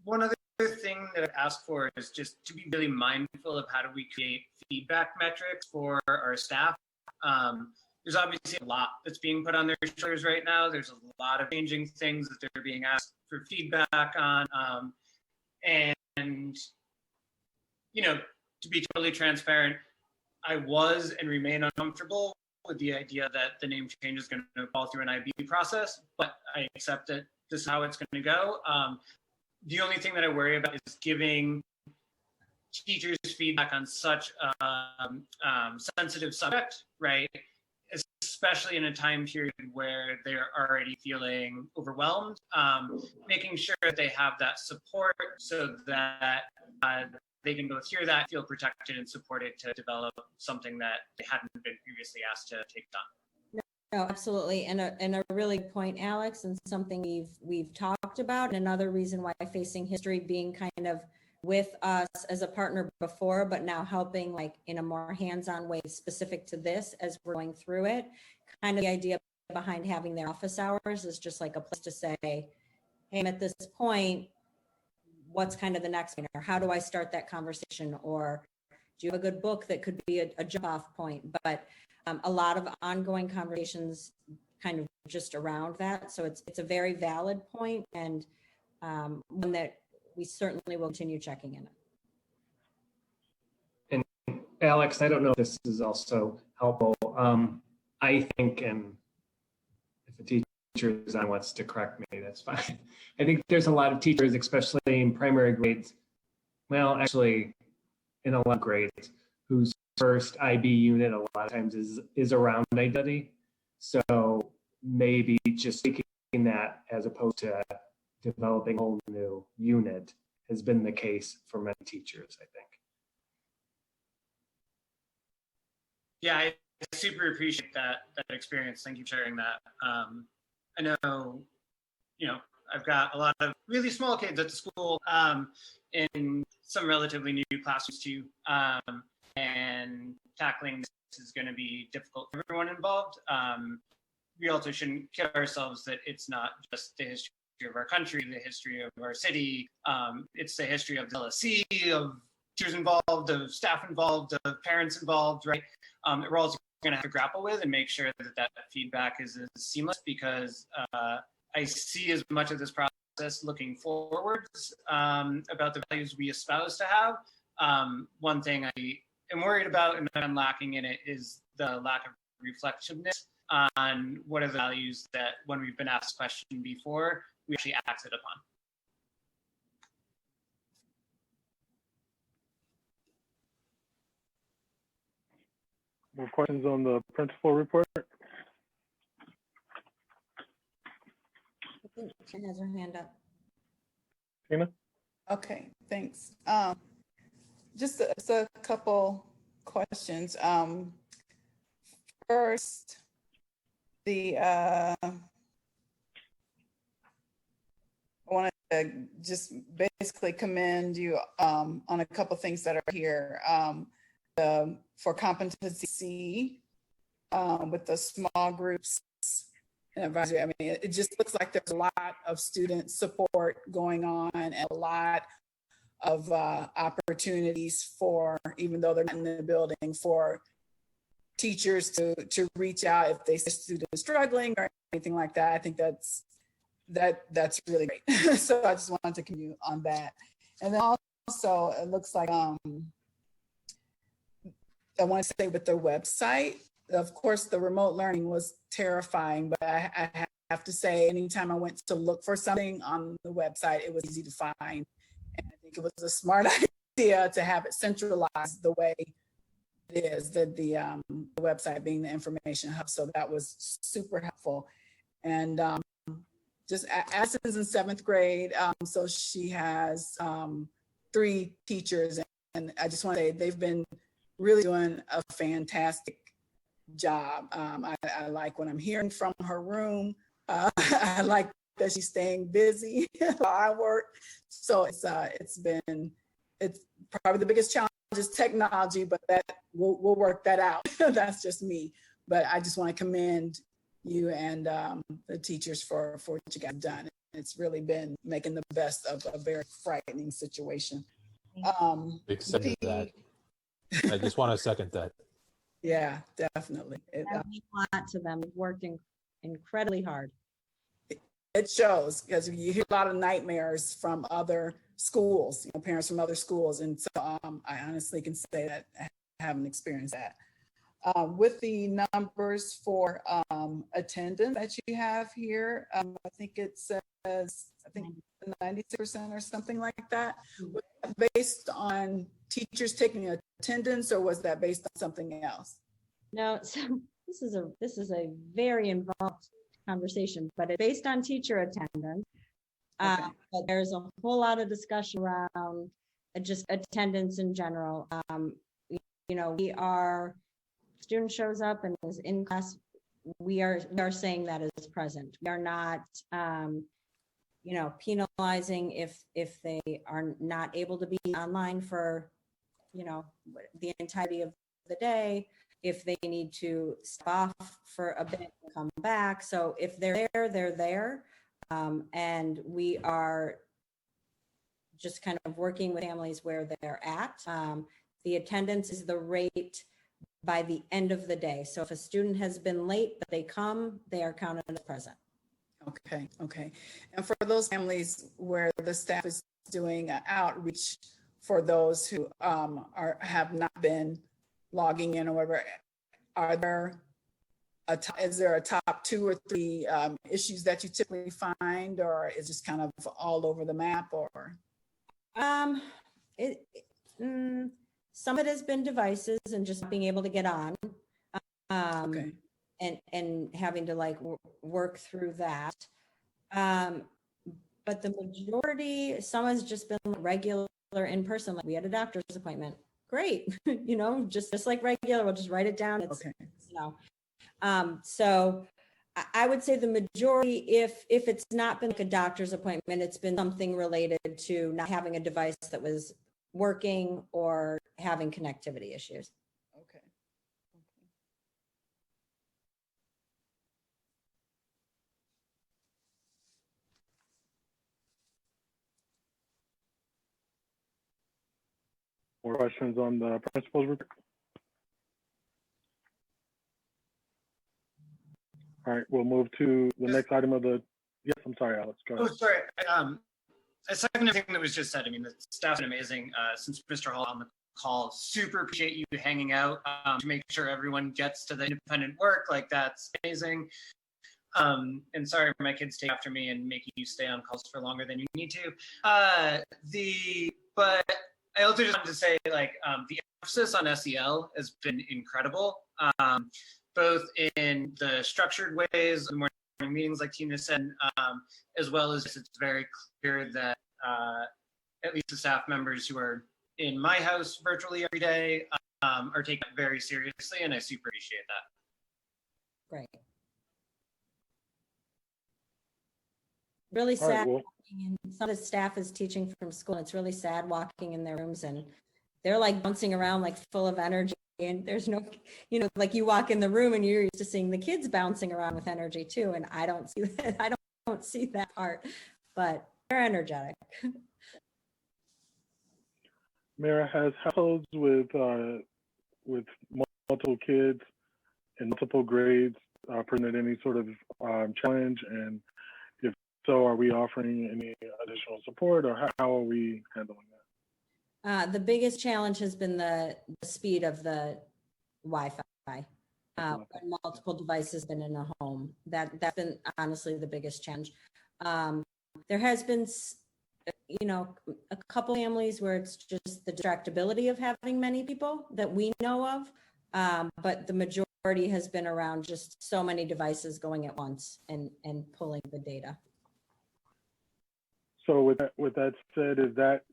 one other thing that I'd ask for is just to be really mindful of how do we create feedback metrics for our staff. There's obviously a lot that's being put on their shoulders right now. There's a lot of changing things that they're being asked for feedback on. And, to be totally transparent, I was and remain uncomfortable with the idea that the name change is going to fall through an IB process, but I accept that this is how it's going to go. The only thing that I worry about is giving teachers feedback on such a sensitive subject, right? Especially in a time period where they're already feeling overwhelmed, making sure that they have that support so that they can both hear that, feel protected and supported to develop something that they hadn't been previously asked to take on. No, absolutely. And a really good point, Alex, and something we've talked about. And another reason why Facing History being kind of with us as a partner before, but now helping in a more hands-on way specific to this as we're going through it. Kind of the idea behind having their office hours is just a place to say, hey, I'm at this point, what's kind of the next thing? Or how do I start that conversation? Or do you have a good book that could be a jump off point? But a lot of ongoing conversations kind of just around that. So it's a very valid point, and one that we certainly will continue checking in. And Alex, I don't know if this is also helpful. I think, and if a teacher is on wants to correct me, that's fine. I think there's a lot of teachers, especially in primary grades, well, actually in a lot of grades, whose first IB unit a lot of times is around identity. So maybe just taking that as opposed to developing a whole new unit has been the case for many teachers, I think. Yeah, I super appreciate that experience. Thank you for sharing that. I know, I've got a lot of really small kids at the school in some relatively new classrooms too. And tackling this is going to be difficult for everyone involved. We also shouldn't kid ourselves that it's not just the history of our country, the history of our city. It's the history of the LSC, of teachers involved, of staff involved, of parents involved, right? We're also going to have to grapple with and make sure that feedback is as seamless, because I see as much of this process looking forwards about the values we espouse to have. One thing I am worried about and I'm lacking in it is the lack of reflectiveness on what are the values that when we've been asked a question before, we actually acted upon. More questions on the principal report? I think Jen has her hand up. Tina? Okay, thanks. Just a couple questions. first, I want to just basically commend you on a couple things that are here. For competency C, with the small groups and advisory. I mean, it just looks like there's a lot of student support going on and a lot of opportunities for, even though they're not in the building, for teachers to reach out if they see a student struggling or anything like that. I think that's really great. So I just wanted to commend you on that. And then also, it looks like I want to say with the website, of course, the remote learning was terrifying, but I have to say, anytime I went to look for something on the website, it was easy to find. And I think it was a smart idea to have it centralized the way it is, the website being the information hub. So that was super helpful. And just Agassiz in 7th grade. So she has 3 teachers, and I just want to say they've been really doing a fantastic job. I like what I'm hearing from her room. I like that she's staying busy while I work. So it's probably the biggest challenge is technology, but that we'll work that out. That's just me. But I just want to commend you and the teachers for what you guys have done. It's really been making the best of a very frightening situation. Except that. I just want to second that. Yeah, definitely. That means a lot to them. We've worked incredibly hard. It shows, because you hear a lot of nightmares from other schools, parents from other schools. And so I honestly can say that I haven't experienced that. With the numbers for attendance that you have here, I think it says, 96% or something like that. Was that based on teachers taking attendance, or was that based on something else? No, so this is a very involved conversation, but it's based on teacher attendance. Okay. But there's a whole lot of discussion around just attendance in general. Student shows up and is in class, we are saying that is present. We are not penalizing if they are not able to be online for the entirety of the day, if they need to stop off for a bit and come back. So if they're there, they're there. And we are just kind of working with families where they're at. The attendance is the rate by the end of the day. So if a student has been late, but they come, they are counted as present. Okay. And for those families where the staff is doing outreach for those who have not been logging in or whatever, is there a top 2 or 3 issues that you typically find, or is it just kind of all over the map? Or some of it has been devices and just being able to get on, okay. and having to work through that. But the majority, some has just been regular in person. Like we had a doctor's appointment. Great, just like regular. We'll just write it down. It's, Okay. So I would say the majority, if it's not been like a doctor's appointment, it's been something related to not having a device that was working or having connectivity issues. Okay. More questions on the principal's report? All right, we'll move to the next item of the, yes, I'm sorry, Alex, go ahead. Oh, sorry. A second thing that was just said, I mean, the staff's been amazing since Mr. Hall on the call. Super appreciate you hanging out to make sure everyone gets to the independent work. Like, that's amazing. And sorry, my kids take after me and making you stay on calls for longer than you need to. But I also just wanted to say, the emphasis on SEL has been incredible, both in the structured ways, the morning meetings, like Tina said, as well as it's very clear that at least the staff members who are in my house virtually every day are taking it very seriously, and I super appreciate that. Great. Really All right, sad. well, And some of the staff is teaching from school. It's really sad walking in their rooms and they're like bouncing around like full of energy. And there's no, like you walk in the room and you're used to seeing the kids bouncing around with energy too. And I don't see that. I don't see that part, but they're energetic. Mara, has households with multiple kids in multiple grades presented any sort of challenge? And if so, are we offering any additional support, or how are we handling that? The biggest challenge has been the speed of the Wi-Fi. When multiple devices been in a home. That's been honestly the biggest challenge. There has been, a couple families where it's just the distractibility of having many people that we know of. But the majority has been around just so many devices going at once and pulling the data. So with that said,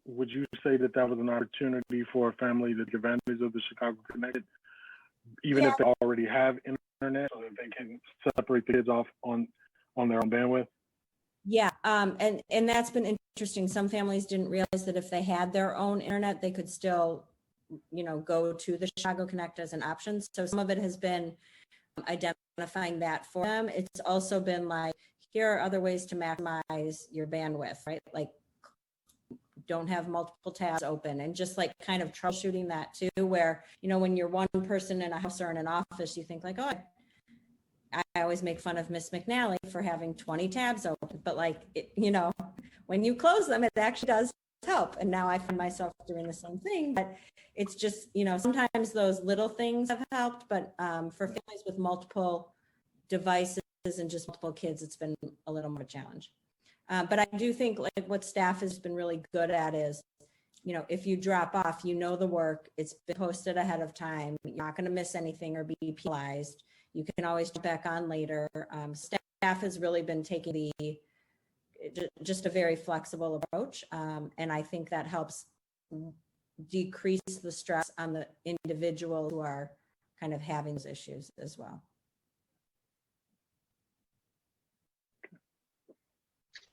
would you say that was an opportunity for a family to take advantage of the Chicago Connected, even if they already have internet, so that they can separate the kids off on their own bandwidth? Yeah, and that's been interesting. Some families didn't realize that if they had their own internet, they could still, go to the Chicago Connect as an option. So some of it has been identifying that for them. It's also been like, here are other ways to maximize your bandwidth, right? Like don't have multiple tabs open, and just like kind of troubleshooting that too, where, when you're one person in a house or in an office, you think like, oh, I always make fun of Miss McNally for having 20 tabs open, but like, when you close them, it actually does help. And now I find myself doing the same thing, but it's just, sometimes those little things have helped, but for families with multiple devices and just multiple kids, it's been a little more challenge. But I do think like what staff has been really good at is, if you drop off, the work, it's been posted ahead of time. You're not going to miss anything or be penalized. You can always jump back on later. Staff has really been taking just a very flexible approach. And I think that helps decrease the stress on the individual who are kind of having those issues as well.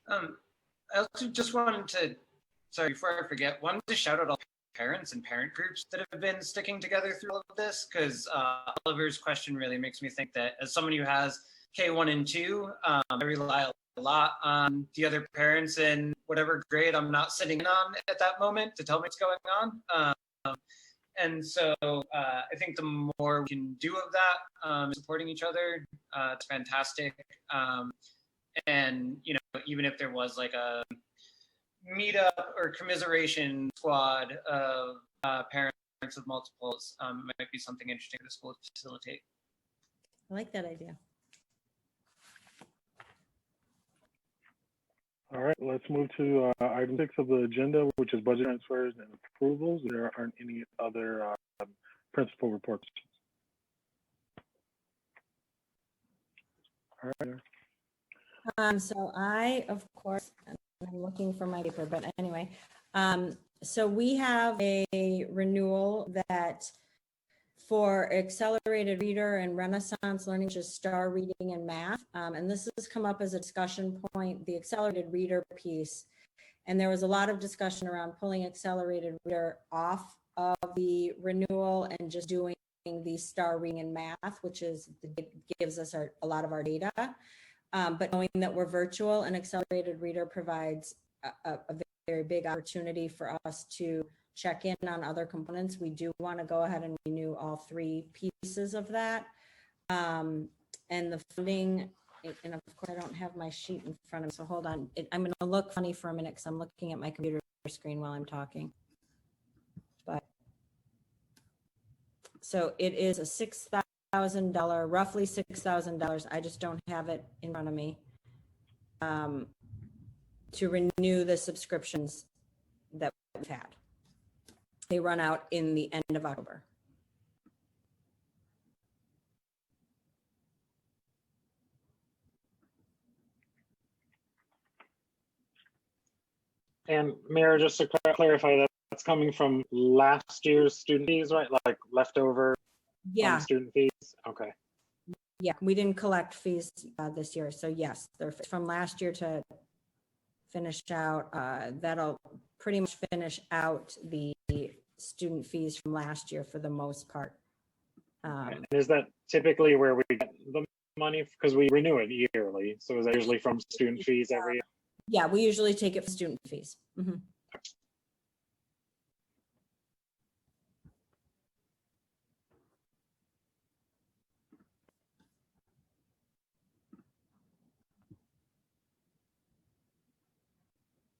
I also just wanted to, sorry, before I forget, wanted to shout out all parents and parent groups that have been sticking together through all of this, because Oliver's question really makes me think that as someone who has K1 and 2, I rely a lot on the other parents in whatever grade I'm not sitting in on at that moment to tell me what's going on. And so I think the more we can do of that, supporting each other, it's fantastic. And, even if there was like a meetup or commiseration squad of parents with multiples, it might be something interesting for the school to facilitate. I like that idea. All right, let's move to item 6 of the agenda, which is budget transfers and approvals. There aren't any other principal reports. All right. So I, of course, I'm looking for my paper, but anyway, so we have a renewal that for accelerated reader and Renaissance learning, just STAR reading and math. And this has come up as a discussion point, the accelerated reader piece. And there was a lot of discussion around pulling accelerated reader off of the renewal and just doing the STAR reading and math, which gives us a lot of our data. But knowing that we're virtual, and accelerated reader provides a very big opportunity for us to check in on other components, we do want to go ahead and renew all 3 pieces of that. And the funding, and of course I don't have my sheet in front of me, so hold on. I'm going to look funny for a minute because I'm looking at my computer screen while I'm talking. But so it is a $6,000, roughly $6,000. I just don't have it in front of me, to renew the subscriptions that we've had. They run out in the end of October. And Mara, just to clarify, that's coming from last year's student fees, right? Like leftover Yeah. student fees? Okay. Yeah, we didn't collect fees this year. So yes, they're from last year to finish out. That'll pretty much finish out the student fees from last year for the most part. And is that typically where we get the money? Because we renew it yearly. So is that usually from student fees every year? Yeah, we usually take it for student fees. Mhm.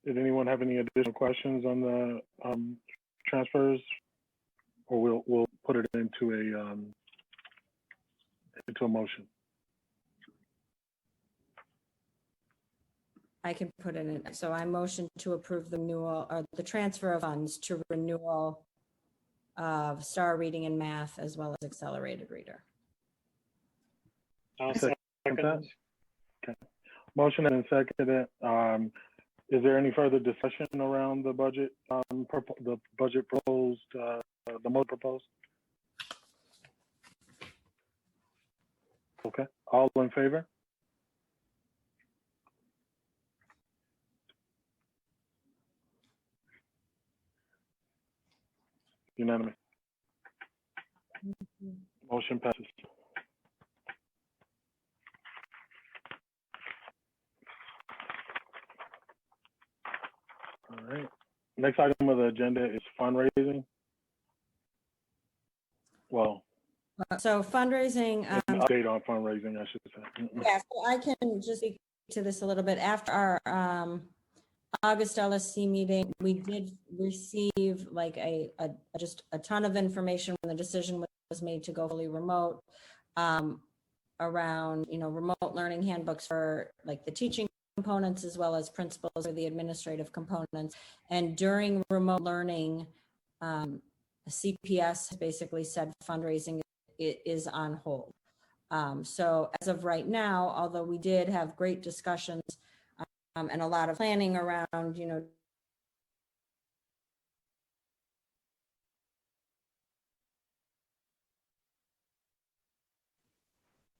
Did anyone have any additional questions on the transfers? Or we'll put it into a motion. I can put it in. So I motion to approve the renewal or the transfer of funds to renewal of Star Reading and Math as well as Accelerated Reader. I'll Second second. that. Okay. Motion and seconded. Is there any further discussion around the budget? The budget proposed, the mode proposed. Okay. All in favor? Unanimous. Motion passes. All right. Next item of the agenda is fundraising. Well, So fundraising. an update on fundraising, I should say. Yeah, so I can just speak to this a little bit. After our August LSC meeting, we did receive like just a ton of information when the decision was made to go fully remote around, remote learning handbooks for like the teaching components as well as principals or the administrative components. And during remote learning, CPS has basically said fundraising is on hold. So as of right now, although we did have great discussions and a lot of planning around,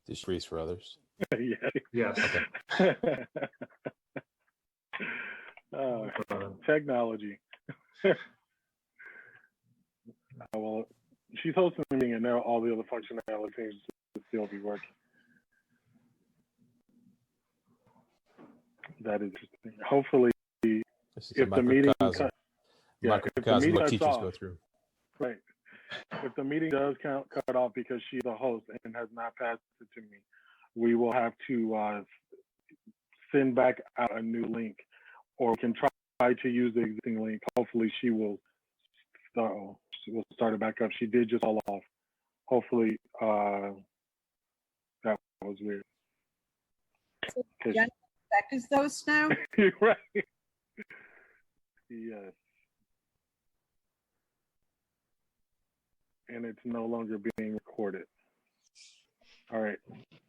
Just freeze for others. Yeah. Yeah. Technology. Well, she's hosting the meeting and now all the other functionality seems to still be working. That is interesting. Hopefully, if the meeting microcosm what teachers off, go through. right. If the meeting does cut off because she's a host and has not passed it to me, we will have to send back out a new link, or we can try to use the existing link. Hopefully, she will start it back up. She did just fall off. Hopefully, that was weird. Is those now? Right. Yes. And it's no longer being recorded. All right.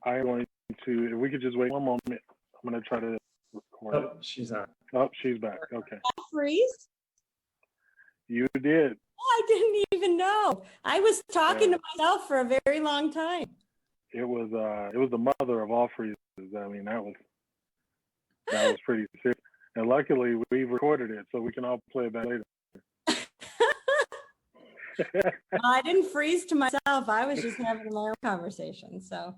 I'm going to, if we could just wait one moment, I'm going to try to record it. Oh, she's on. Oh, she's back. Okay. freeze. You did. I didn't even know. I was talking to myself for a very long time. It was the mother of all freezes. I mean, that was pretty serious. And luckily, we recorded it, so we can all play it back later. Well, I didn't freeze to myself. I was just having my own conversation. So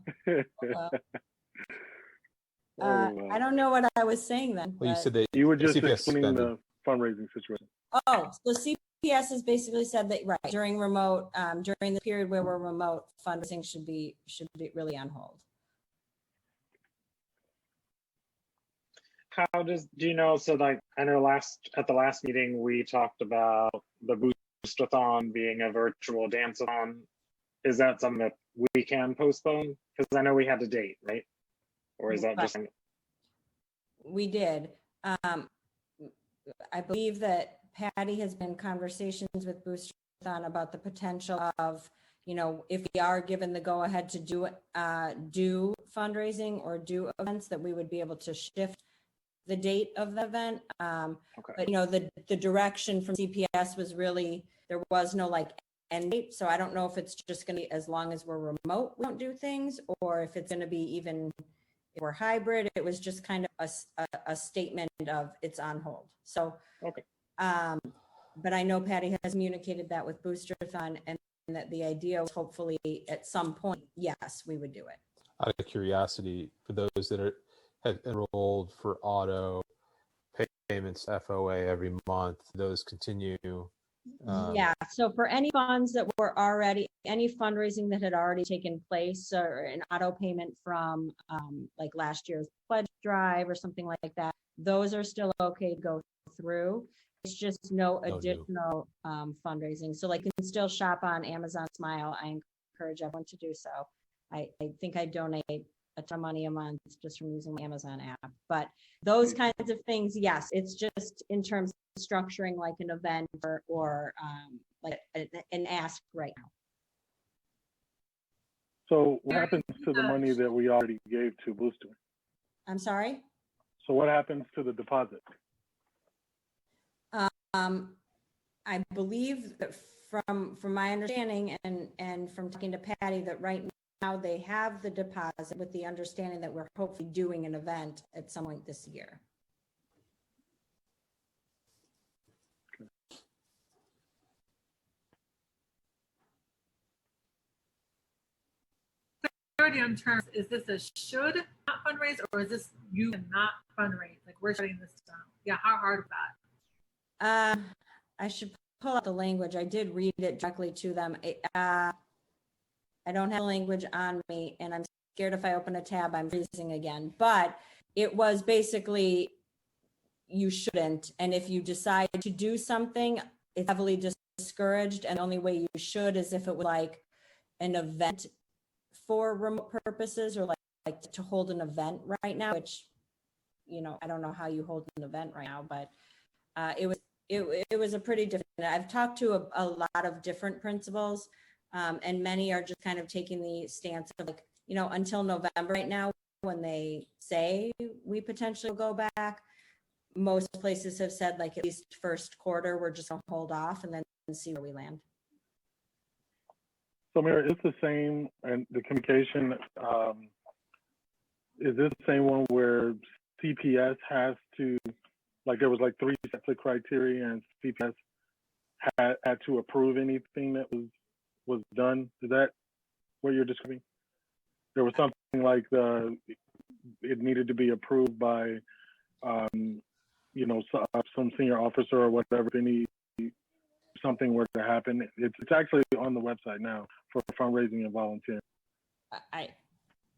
I don't know what I was saying then. Well, you said that you were just CPS explaining the fundraising situation. Oh, so CPS has basically said that during remote, during the period where we're remote, fundraising should be really on hold. How do you know? So like, I know at the last meeting, we talked about the boost-a-thon being a virtual dance-a-thon. Is that something that we can postpone? Because I know we had a date, right? Or is that just? We did. I believe that Patty has been in conversations with Booster-a-thon about the potential of, if we are given the go-ahead to do fundraising or do events, that we would be able to shift the date of the event. Okay. But the direction from CPS was really, there was no like end date. So I don't know if it's just going to be as long as we're remote, we don't do things, or if it's going to be even if we're hybrid. It was just kind of a statement of it's on hold. So, Okay. But I know Patty has communicated that with Boosterthon, and that the idea was hopefully at some point, yes, we would do it. Out of curiosity, for those that have enrolled for auto payments, FOA every month, those continue. Yeah, so for any funds that were already, any fundraising that had already taken place, or an auto payment from like last year's pledge drive or something like that, those are still okay to go through. It's just no additional fundraising. So like you can still shop on Amazon Smile. I encourage everyone to do so. I think I donate a ton of money a month just from using the Amazon app. But those kinds of things, yes, it's just in terms of structuring like an event or like an ask right now. So what happens to the money that we already gave to Booster? I'm sorry? So what happens to the deposit? I believe that from my understanding and from talking to Patty, that right now they have the deposit with the understanding that we're hopefully doing an event at some point this year. Clarity on terms, is this a should not fundraise, or is this you cannot fundraise? Like, we're shutting this down. Yeah, how hard is that? I should pull out the language. I did read it directly to them. I don't have language on me, and I'm scared if I open a tab, I'm freezing again. But it was basically, you shouldn't. And if you decide to do something, it's heavily discouraged. And the only way you should is if it was like an event for remote purposes, or like to hold an event right now, which, you know, I don't know how you hold an event right now, but it was a pretty different. I've talked to a lot of different principals, and many are just kind of taking the stance of like, you know, until November right now, when they say we potentially will go back. Most places have said like at least first quarter, we're just gonna hold off and then see where we land. So Mary, it's the same, and the communication, is this the same one where CPS has to, like there was like 3 sets of criteria and CPS had to approve anything that was done? Is that what you're describing? There was something like it needed to be approved by, you know, some senior officer or whatever. If something were to happen, it's actually on the website now for fundraising and volunteering.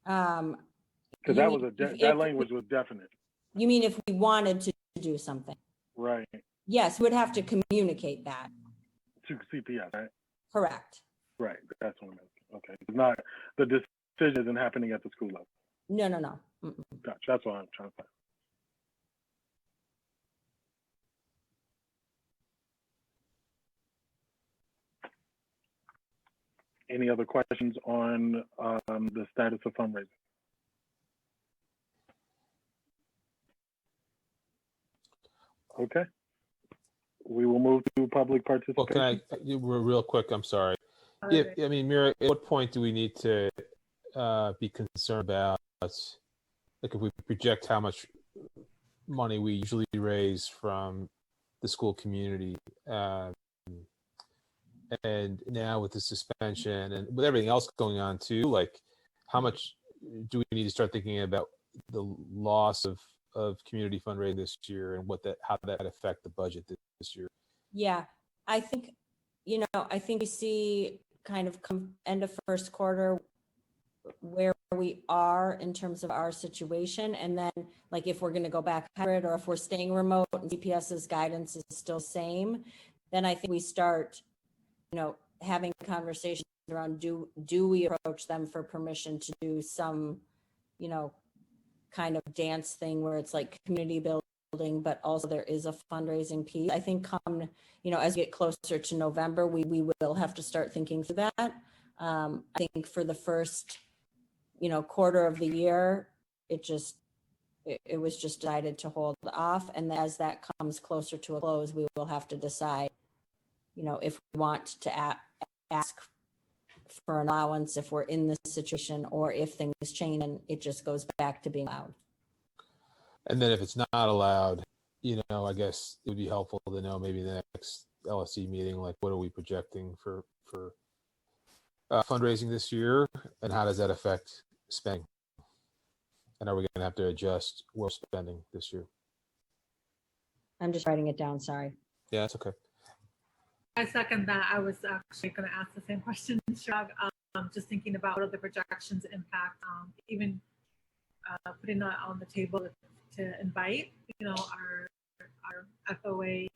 Because that language was definite. You mean if we wanted to do something? Right. Yes, we'd have to communicate that. To CPS, right? Correct. Right, that's what I meant. Okay, it's not, the decision isn't happening at the school level. No. Gotcha, that's what I'm trying to find. Any other questions on the status of fundraising? Okay. We will move to public participation. Well, can I, real quick, I'm sorry. I mean, Mira, at what point do we need to be concerned about, like if we project how much money we usually raise from the school community, and now with the suspension and with everything else going on too, like how much do we need to start thinking about the loss of community fundraising this year, and how that might affect the budget this year? Yeah, I think, you know, I think we see kind of come end of first quarter where we are in terms of our situation. And then like if we're going to go back hybrid, or if we're staying remote and CPS's guidance is still same, then I think we start, you know, having conversations around do we approach them for permission to do some, you know, kind of dance thing where it's like community building, but also there is a fundraising piece. I think come, you know, as we get closer to November, we will have to start thinking through that. I think for the first, you know, quarter of the year, it was just decided to hold off. And as that comes closer to a close, we will have to decide, you know, if we want to ask for an allowance if we're in this situation, or if things change and it just goes back to being allowed. And then if it's not allowed, I guess it would be helpful to know maybe the next LSC meeting, like what are we projecting for fundraising this year, and how does that affect spending? And are we going to have to adjust where we're spending this year? I'm just writing it down, sorry. Yeah, that's okay. I second that. I was actually going to ask the same question, Shag. Just thinking about what are the projections impact, even putting that on the table to invite, our FOA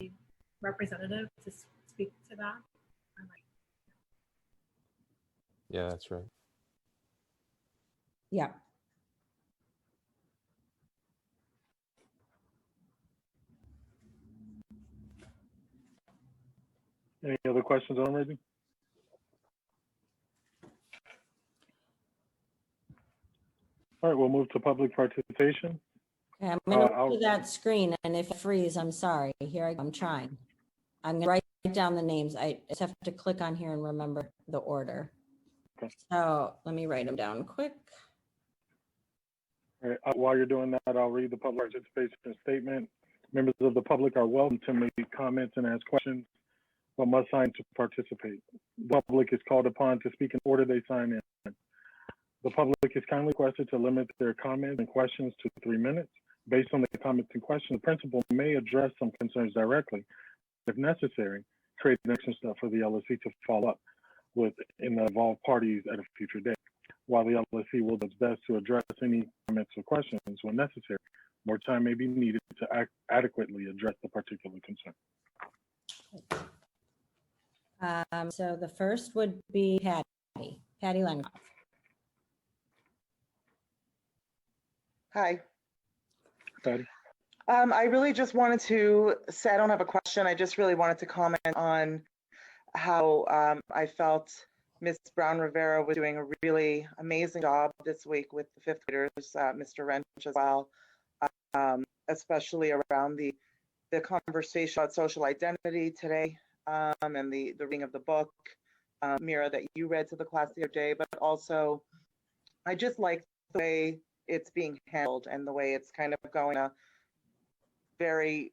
representative to speak to that. Yeah, that's right. Yeah. Any other questions on raising? All right, we'll move to public participation. Okay, I'm going to look to that screen, and if I freeze, I'm sorry. Here I go. I'm trying. I'm going to write down the names. I just have to click on here and remember the order. Okay. So let me write them down quick. All right, while you're doing that, I'll read the public participation statement. Members of the public are welcome to make comments and ask questions, but must sign to participate. The public is called upon to speak in order they sign in. The public is kindly requested to limit their comments and questions to 3 minutes. Based on the comments and questions, the principal may address some concerns directly. If necessary, create an action step for the LSC to follow up with in the involved parties at a future date. While the LSC will do its best to address any comments or questions when necessary, more time may be needed to adequately address the particular concern. So the first would be Patty Lengoff. Hi. Patty. I really just wanted to say, I don't have a question. I just really wanted to comment on how I felt Ms. Brown Rivera was doing a really amazing job this week with the fifth graders, Mr. Wrench as well, especially around the conversation about social identity today, and the reading of the book, Mira, that you read to the class the other day, but also I just like the way it's being handled and the way it's kind of going a very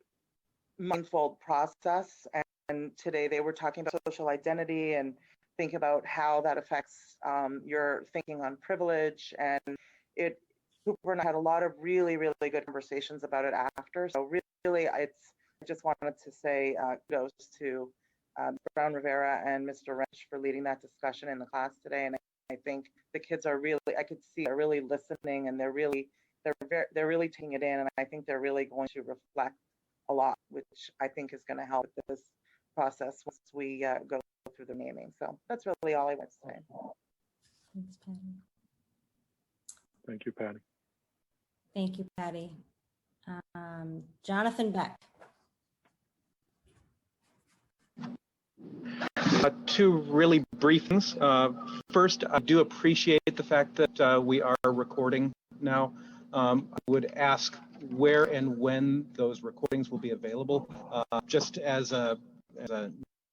mindful process. And today they were talking about social identity and think about how that affects your thinking on privilege. And Cooper and I had a lot of really, really good conversations about it after. So really, I just wanted to say kudos to Brown Rivera and Mr. Wrench for leading that discussion in the class today. And I think the kids are really, I could see they're really listening, and they're really taking it in. And I think they're really going to reflect a lot, which I think is going to help with this process once we go through the naming. So that's really all I want to say. Thanks, Patty. Thank you, Patty. Thank you, Patty. Jonathan Beck. Two really brief things. First, I do appreciate the fact that we are recording now. I would ask where and when those recordings will be available. Just as a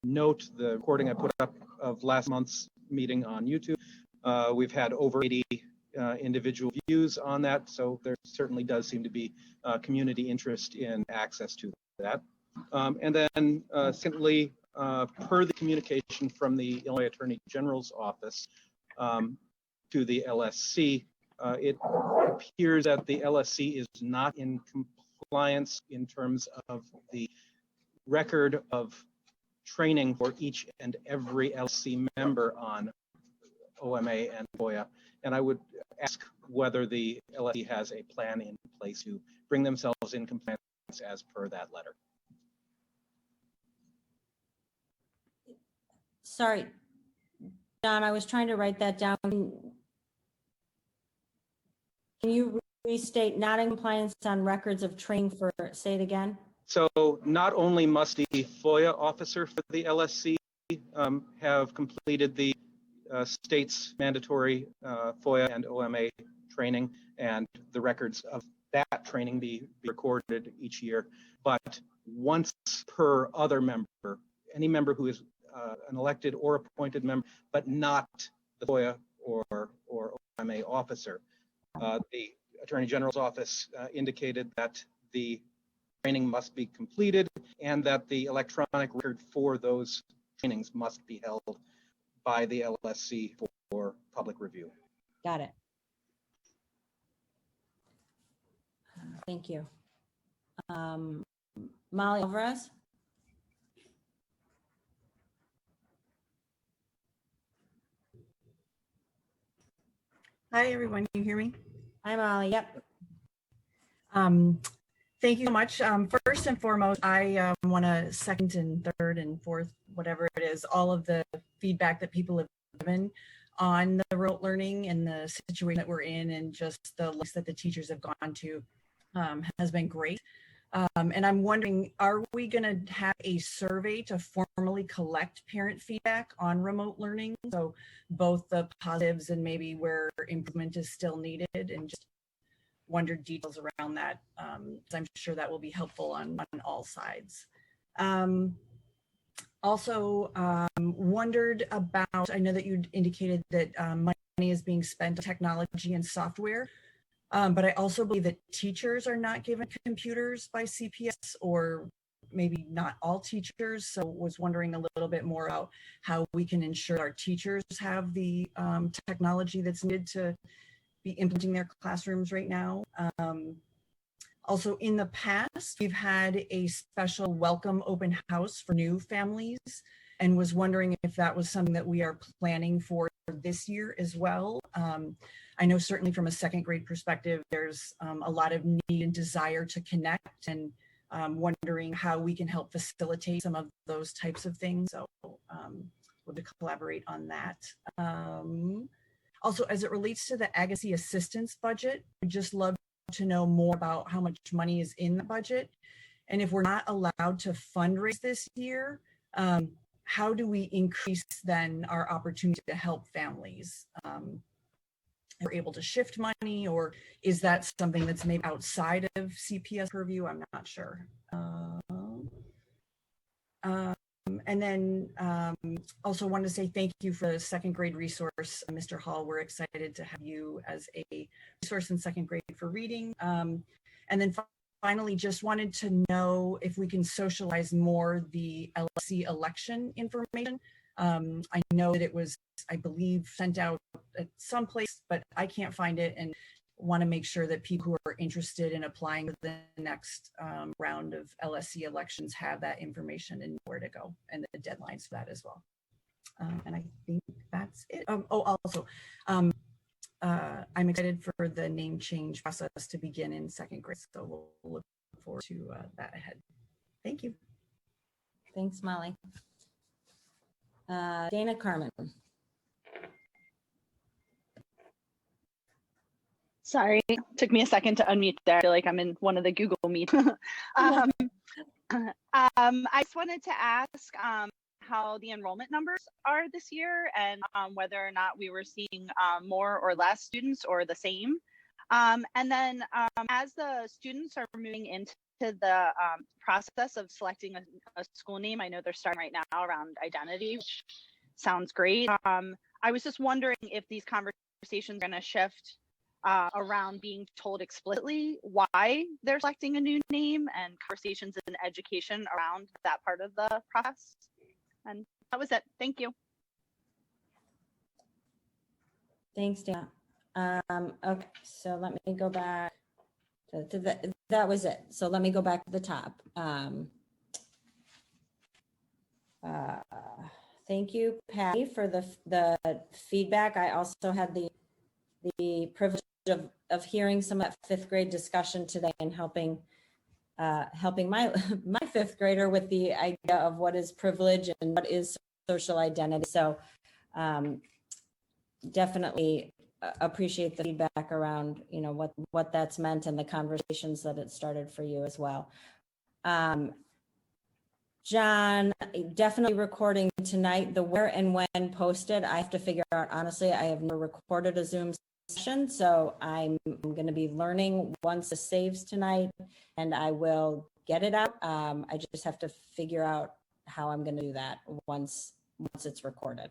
note, the recording I put up of last month's meeting on YouTube, we've had over 80 individual views on that, so there certainly does seem to be community interest in access to that. And then secondly, per the communication from the Illinois Attorney General's office to the LSC, it appears that the LSC is not in compliance in terms of the record of training for each and every LSC member on OMA and FOIA. And I would ask whether the LSC has a plan in place to bring themselves in compliance as per that letter. Sorry, John, I was trying to write that down. Can you restate not in compliance on records of training for, say it again? So not only must the FOIA officer for the LSC have completed the state's mandatory FOIA and OMA training, and the records of that training be recorded each year, but once per other member, any member who is an elected or appointed member, but not the FOIA or OMA officer. The Attorney General's office indicated that the training must be completed and that the electronic record for those trainings must be held by the LSC for public review. Got it. Thank you. Molly Alvarez? Hi, everyone. Can you hear me? Hi, Molly. Yep. Thank you so much. First and foremost, I want to second and third and fourth, whatever it is, all of the feedback that people have given on the remote learning and the situation that we're in, and just the list that the teachers have gone to has been great. And I'm wondering, are we going to have a survey to formally collect parent feedback on remote learning? So both the positives and maybe where improvement is still needed, and just wondered details around that. So I'm sure that will be helpful on all sides. Also wondered about, I know that you indicated that money is being spent on technology and software, but I also believe that teachers are not given computers by CPS, or maybe not all teachers. So was wondering a little bit more about how we can ensure our teachers have the technology that's needed to be implementing their classrooms right now. Also, in the past, we've had a special welcome open house for new families, and was wondering if that was something that we are planning for this year as well. I know certainly from a second grade perspective, there's a lot of need and desire to connect, and wondering how we can help facilitate some of those types of things. So we'll collaborate on that. Also, as it relates to the Agassiz assistance budget, we'd just love to know more about how much money is in the budget. And if we're not allowed to fundraise this year, how do we increase then our opportunity to help families? If we're able to shift money, or is that something that's maybe outside of CPS purview? I'm not sure. And then also wanted to say thank you for the second grade resource, Mr. Hall. We're excited to have you as a resource in second grade for reading. And then finally, just wanted to know if we can socialize more the LSC election information. I know that it was, I believe, sent out at some place, but I can't find it, and want to make sure that people who are interested in applying to the next round of LSC elections have that information and where to go, and the deadlines for that as well. And I think that's it. Also, I'm excited for the name change process to begin in second grade, so we'll look forward to that ahead. Thank you. Thanks, Molly. Dana Carmen. Sorry, took me a second to unmute there. I feel like I'm in one of the Google Meet. I just wanted to ask how the enrollment numbers are this year, and whether or not we were seeing more or less students, or the same. And then as the students are moving into the process of selecting a school name, I know they're starting right now around identity, which sounds great. I was just wondering if these conversations are going to shift around being told explicitly why they're selecting a new name, and conversations in education around that part of the process. And that was it. Thank you. Thanks, Dana. Okay, so let me go back to that was it. So let me go back to the top. Thank you, Patty, for the feedback. I also had the privilege of hearing some of that fifth grade discussion today, and helping my fifth grader with the idea of what is privilege and what is social identity. So definitely appreciate the feedback around, you know, what that's meant, and the conversations that it started for you as well. John, definitely recording tonight. The where and when posted, I have to figure out, honestly. I have never recorded a Zoom session, so I'm going to be learning once it saves tonight, and I will get it out. I just have to figure out how I'm going to do that once once it's recorded.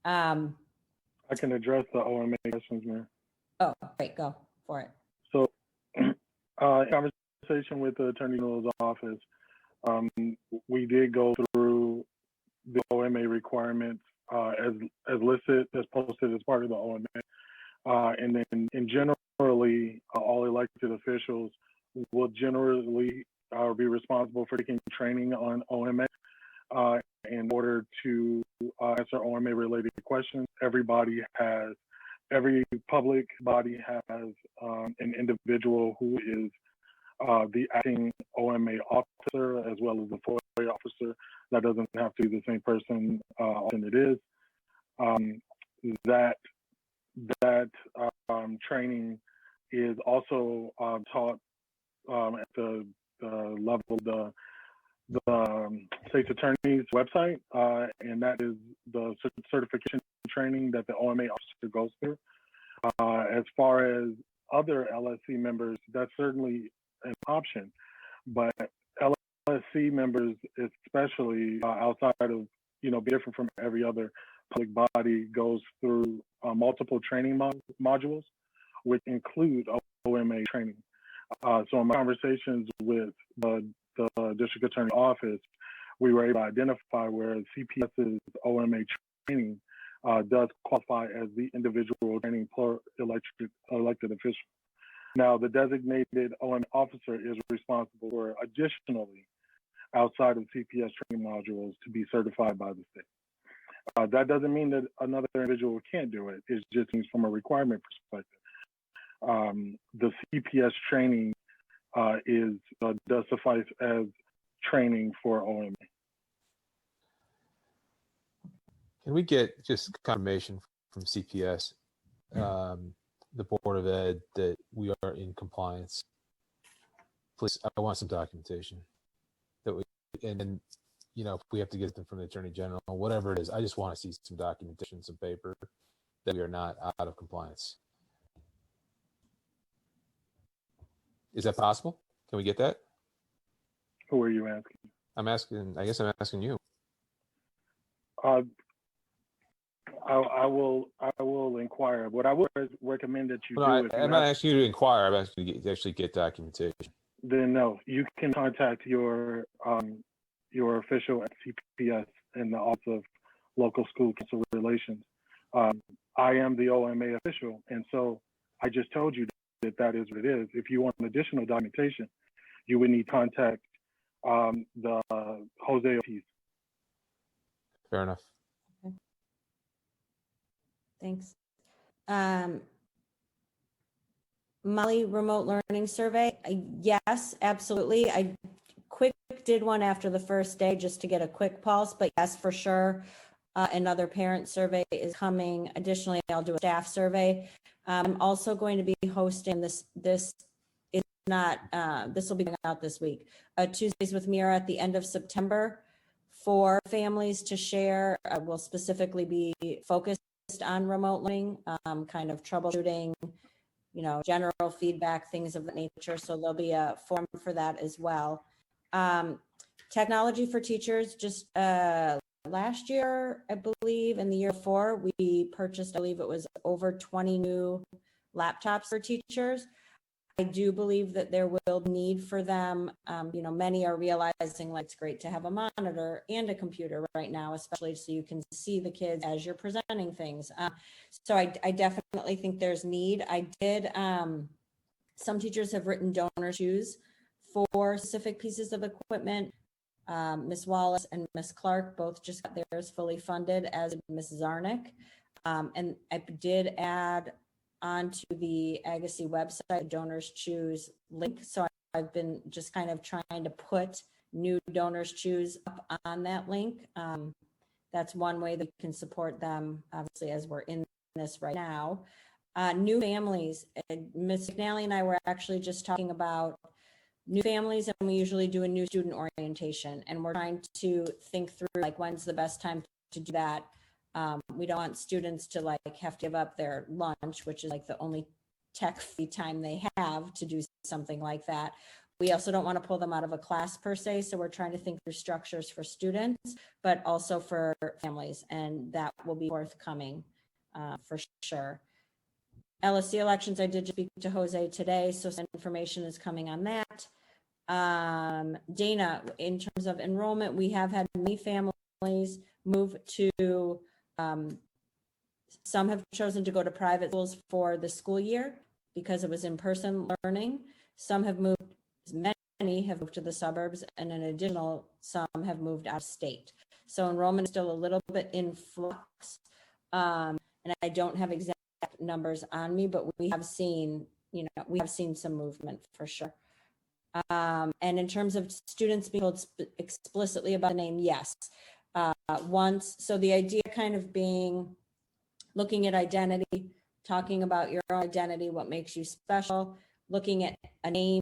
I can address the OMA questions, Mayor. Oh, great, go for it. So, in conversation with the Attorney General's office, we did go through the OMA requirements as listed, as posted as part of the OMA. And then generally, all elected officials will generally be responsible for taking training on OMA. In order to answer OMA related questions, every public body has an individual who is the acting OMA officer as well as the FOIA officer. That doesn't have to be the same person, often it is. That training is also taught at the level of the state's attorney's website, and that is the certification training that the OMA officer goes through. As far as other LSC members, that's certainly an option, but LSC members, especially outside of, be different from every other public body, goes through multiple training modules, which include OMA training. So in my conversations with the district attorney office, we were able to identify where CPS's OMA training does qualify as the individual training per elected official. Now, the designated OMA officer is responsible for additionally, outside of CPS training modules, to be certified by the state. That doesn't mean that another individual can't do it. It just means from a requirement perspective. The CPS training does suffice as training for OMA. Can we get just confirmation from CPS, the Board of Ed, that we are in compliance? Please, I want some documentation. And then, if we have to get them from the Attorney General, whatever it is, I just want to see some documentation, some paper that we are not out of compliance. Is that possible? Can we get that? Who are you asking? I guess I'm asking you. I will inquire. What I would recommend that you do. I'm not asking you to inquire. I'm asking you to actually get documentation. Then no, you can contact your official at CPS in the Office of Local School Council Relations. I am the OMA official, and so I just told you that is what it is. If you want additional documentation, you would need to contact the Jose Ortiz. Fair enough. Okay. Thanks. Molly, remote learning survey. Yes, absolutely. I did one after the first day just to get a quick pulse, but yes, for sure. Another parent survey is coming. Additionally, I'll do a staff survey. I'm also going to be hosting this is not, this will be going out this week, Tuesdays with Mira at the end of September for families to share. Will specifically be focused on remote learning, kind of troubleshooting, general feedback, things of that nature. So there'll be a form for that as well. Technology for teachers, just last year, I believe, and the year before, we purchased, I believe it was over 20 new laptops for teachers. I do believe that there will be need for them. Many are realizing like it's great to have a monitor and a computer right now, especially so you can see the kids as you're presenting things. So I definitely think there's need. I did, some teachers have written donor shoes for specific pieces of equipment. Ms. Wallace and Ms. Clark both just got theirs fully funded, as did Ms. Zarnick. And I did add onto the Agassiz website a Donors Choose link. So I've been just kind of trying to put new Donors Choose up on that link. That's one way that we can support them, obviously, as we're in this right now. New families. Ms. McNally and I were actually just talking about new families, and we usually do a new student orientation, and we're trying to think through like when's the best time to do that. We don't want students to like have to give up their lunch, which is like the only tech free time they have to do something like that. we also don't want to pull them out of a class per se. So we're trying to think through structures for students, but also for families, and that will be forthcoming for sure. LSC elections, I did speak to Jose today, so some information is coming on that. Dana, in terms of enrollment, we have had many families move to, some have chosen to go to private schools for the school year because it was in-person learning. Some have moved, many have moved to the suburbs, and an additional some have moved out of state. So enrollment is still a little bit in flux. And I don't have exact numbers on me, but we have seen, we have seen some movement for sure. And in terms of students being told explicitly about the name, yes. Once, so the idea kind of being, looking at identity, talking about your identity, what makes you special, looking at a name,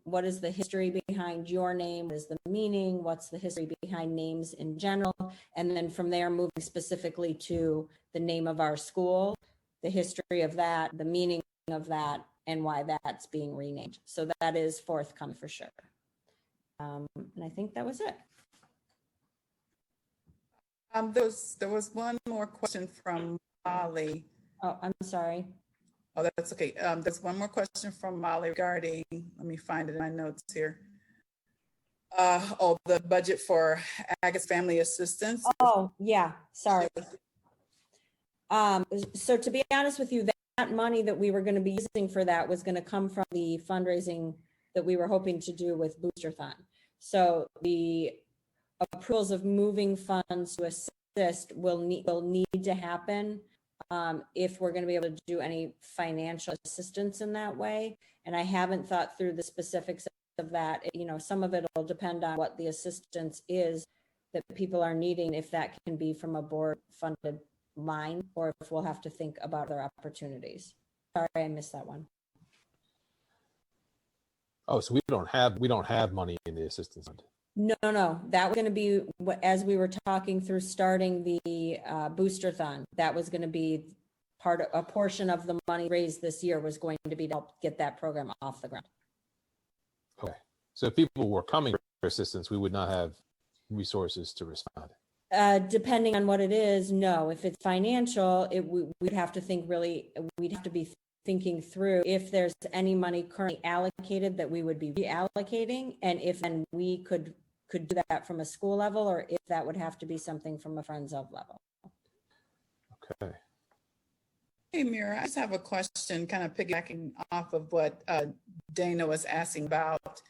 what is the history behind your name, what is the meaning, what's the history behind names in general, and then from there moving specifically to the name of our school, the history of that, the meaning of that, and why that's being renamed. So that is forthcoming for sure. And I think that was it. There was one more question from Molly. Oh, I'm sorry. Oh, that's okay. There's one more question from Molly regarding, let me find it in my notes here. The budget for Agassiz family assistance. Oh, yeah, sorry. So to be honest with you, that money that we were going to be using for that was going to come from the fundraising that we were hoping to do with Boosterthon. So the approvals of moving funds to assist will need to happen if we're going to be able to do any financial assistance in that way. And I haven't thought through the specifics of that. Some of it will depend on what the assistance is that people are needing, if that can be from a board funded line, or if we'll have to think about other opportunities. Sorry, I missed that one. Oh, so we don't have money in the assistance fund. No. That was going to be, as we were talking through starting the Boosterthon, that was going to be a portion of the money raised this year was going to be to help get that program off the ground. Okay. So if people were coming for assistance, we would not have resources to respond. Depending on what it is, no. If it's financial, we'd have to think really, we'd have to be thinking through if there's any money currently allocated that we would be reallocating, and if then we could do that from a school level, or if that would have to be something from a Friends of level. Okay. Hey, Mira, I just have a question kind of piggybacking off of what Dana was asking about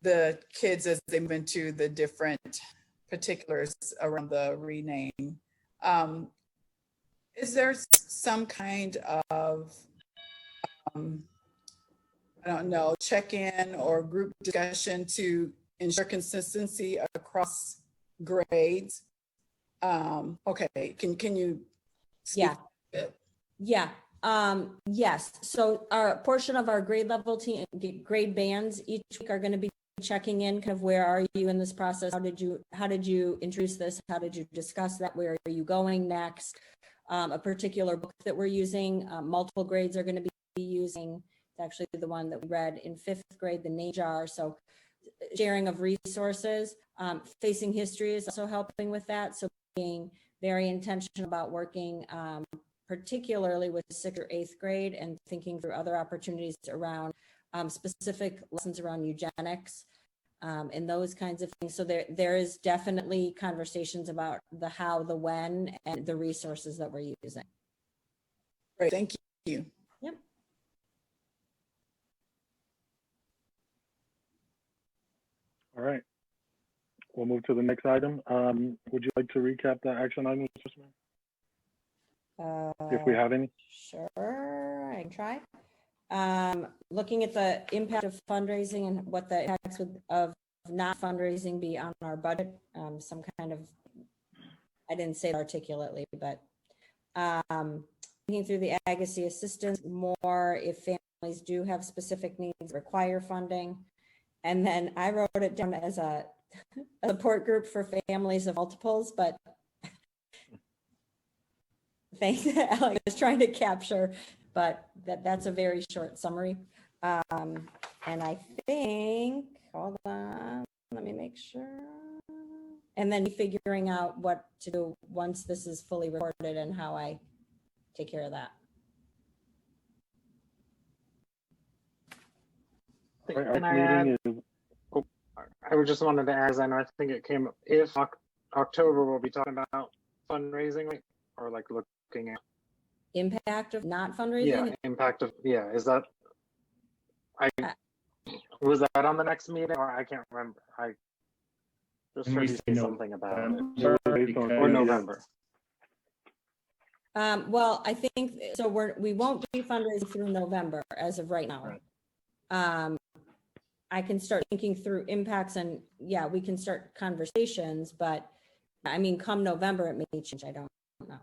the kids as they move into the different particulars around the rename. Is there some kind of, I don't know, check-in or group discussion to ensure consistency across grades? Okay, can you speak Yeah. a bit? Yeah. Yes. So our portion of our grade level team, grade bands each week are going to be checking in, kind of where are you in this process? How did you introduce this? How did you discuss that? Where are you going next? A particular book that we're using, multiple grades are going to be using. It's actually the one that we read in 5th grade, the name jar. So sharing of resources, facing history is also helping with that. So being very intentional about working particularly with 6th or 8th grade and thinking through other opportunities around specific lessons around eugenics and those kinds of things. So there is definitely conversations about the how, the when, and the resources that we're using. Great, thank you. Yep. All right. We'll move to the next item. Would you like to recap the action items, Ms. Smith? If we have any? Sure, I can try. Looking at the impact of fundraising and what the impacts of not fundraising be on our budget, some kind of, I didn't say it articulately, but thinking through the Agassiz assistance more if families do have specific needs, require funding. And then I wrote it down as a support group for families of multiples, but thanks, I was trying to capture, but that's a very short summary. And I think, hold on, let me make sure. And then figuring out what to do once this is fully recorded and how I take care of that. Can I add? Oh, I was just wanted to add, and I think it came, if October, we'll be talking about fundraising, right? Or like looking at Impact of not fundraising? Yeah, impact of, yeah, is that, was that on the next meeting, or I can't remember? I just heard you say something about it. Or November. Well, I think, so we won't be fundraising through November as of right now. I can start thinking through impacts and yeah, we can start conversations, but I mean, come November, it may change. I don't know.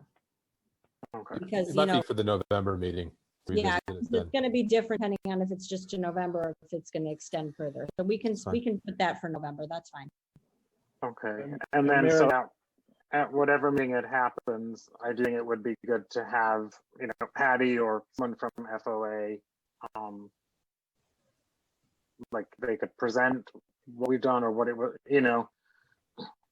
Okay. Because, It you might know, be for the November meeting. yeah, Revisit it it's then. going to be different depending on if it's just in November or if it's going to extend further. So we can put that for November. That's fine. Okay, and then so at whatever meeting it happens, I do think it would be good to have, you know, Patty or someone from FOA, like they could present what we've done or what it would, you know,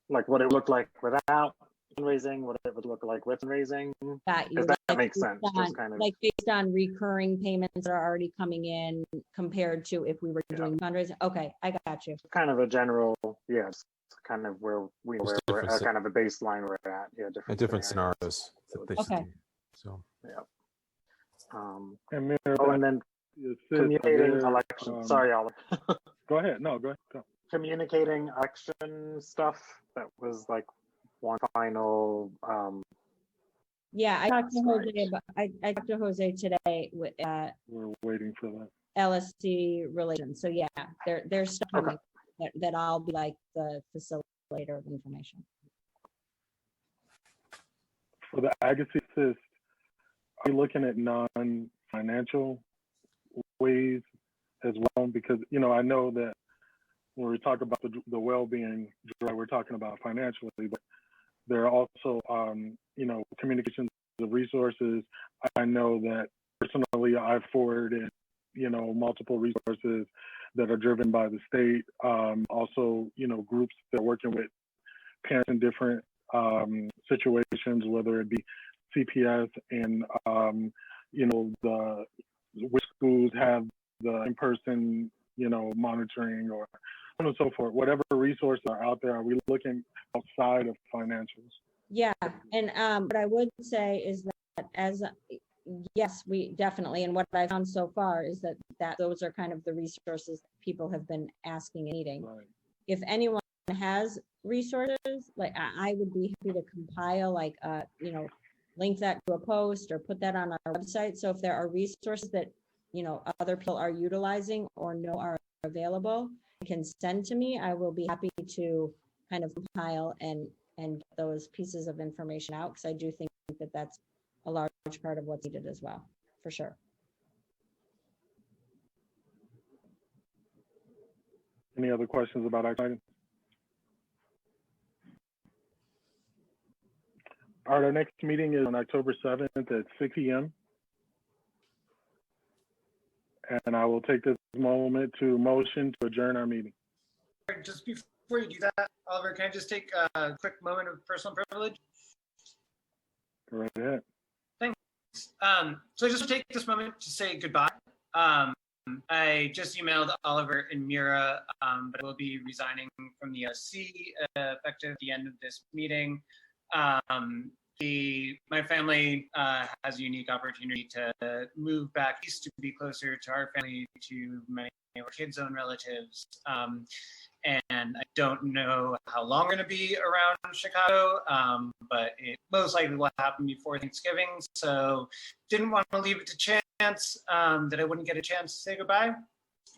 like what it looked like without fundraising, what it would look like with fundraising. If that makes sense, just kind of like based on recurring payments that are already coming in compared to if we were doing fundraising. Okay, I got you. kind of a general, yes, kind of where we're at, kind of a baseline we're at. Yeah, different scenarios. That they Okay. see. So yeah. And Mayor, and then communicating election. Sorry, Oliver. Go ahead. No, go ahead. Go. Communicating election stuff. That was like one final. Yeah, I talked to Jose. I talked to Jose today with. We're waiting for that. LSC relations. So yeah, there's stuff coming that I'll be like the facilitator of information. For the Agassiz, are we looking at non-financial ways as well? Because, you know, I know that when we talk about the well-being, we're talking about financially, but there are also, you know, communications of resources. I know that personally I've forwarded, you know, multiple resources that are driven by the state. Also, you know, groups that are working with parents in different situations, whether it be CPS and, you know, which schools have the in-person, you know, monitoring or so on and so forth. Whatever resources are out there, are we looking outside of financials? Yeah, and what I would say is that yes, we definitely, and what I found so far is that those are kind of the resources people have been asking and needing. Right. If anyone has resources, like I would be happy to compile, like, you know, link that to a post or put that on our website. So if there are resources that, you know, other people are utilizing or know are available, can send to me. I will be happy to kind of compile and get those pieces of information out, because I do think that that's a large part of what's needed as well, for sure. Any other questions about action items? All right, our next meeting is on October 7th at 6 p.m. And I will take this moment to motion to adjourn our meeting. Just before you do that, Oliver, can I just take a quick moment of personal privilege? Go right ahead. Thanks. So I just want to take this moment to say goodbye. I just emailed Oliver and Mira, but I will be resigning from the LSC effective at the end of this meeting. My family has a unique opportunity to move back east to be closer to our family, to many of our kids' own relatives. And I don't know how long we're going to be around Chicago, but it most likely will happen before Thanksgiving. So didn't want to leave it to chance that I wouldn't get a chance to say goodbye.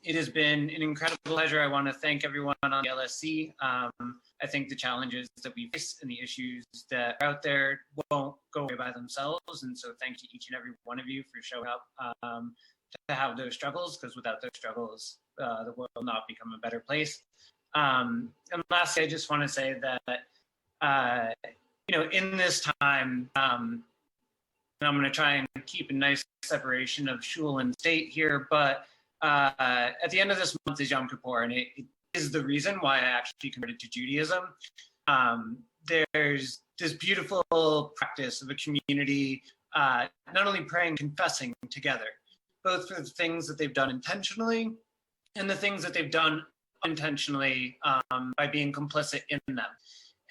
It has been an incredible pleasure. I want to thank everyone on the LSC. I think the challenges that we face and the issues that are out there won't go away by themselves. And so thank you, each and every one of you, for showing up to have those struggles, because without those struggles, the world will not become a better place. And lastly, I just want to say that, you know, in this time, and I'm going to try and keep a nice separation of shul and state here, but at the end of this month is Yom Kippur, and it is the reason why I actually converted to Judaism. There's this beautiful practice of a community not only praying, confessing together, both for the things that they've done intentionally and the things that they've done unintentionally by being complicit in them.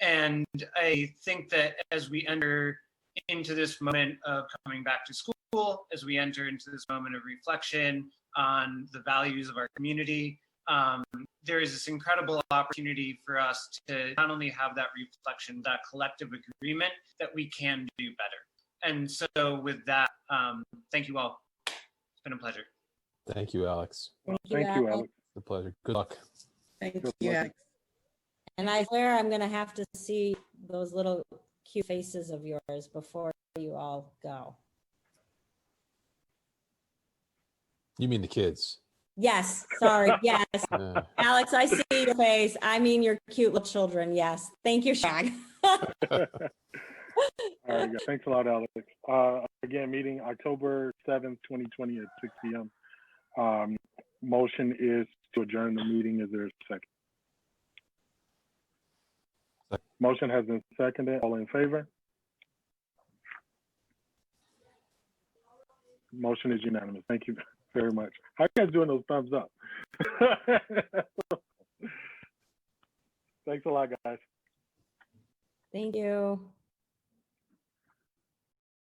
And I think that as we enter into this moment of coming back to school, as we enter into this moment of reflection on the values of our community, there is this incredible opportunity for us to not only have that reflection, that collective agreement that we can do better. And so with that, thank you all. It's been a pleasure. Thank you, Alex. Thank you, Alex. It's a pleasure. Good luck. Thank you, Alex. And I swear I'm going to have to see those little cute faces of yours before you all go. You mean the kids? Yes, sorry, yes. Yeah. Alex, I see your face. I mean your cute little children, yes. Thank you, Shag. All right, guys. Thanks a lot, Alex. Again, meeting October 7th, 2020 at 6 p.m. Motion is to adjourn the meeting. Is there a second? Motion has been seconded. All in favor? Motion is unanimous. Thank you very much. How are you guys doing those thumbs up? Thanks a lot, guys. Thank you.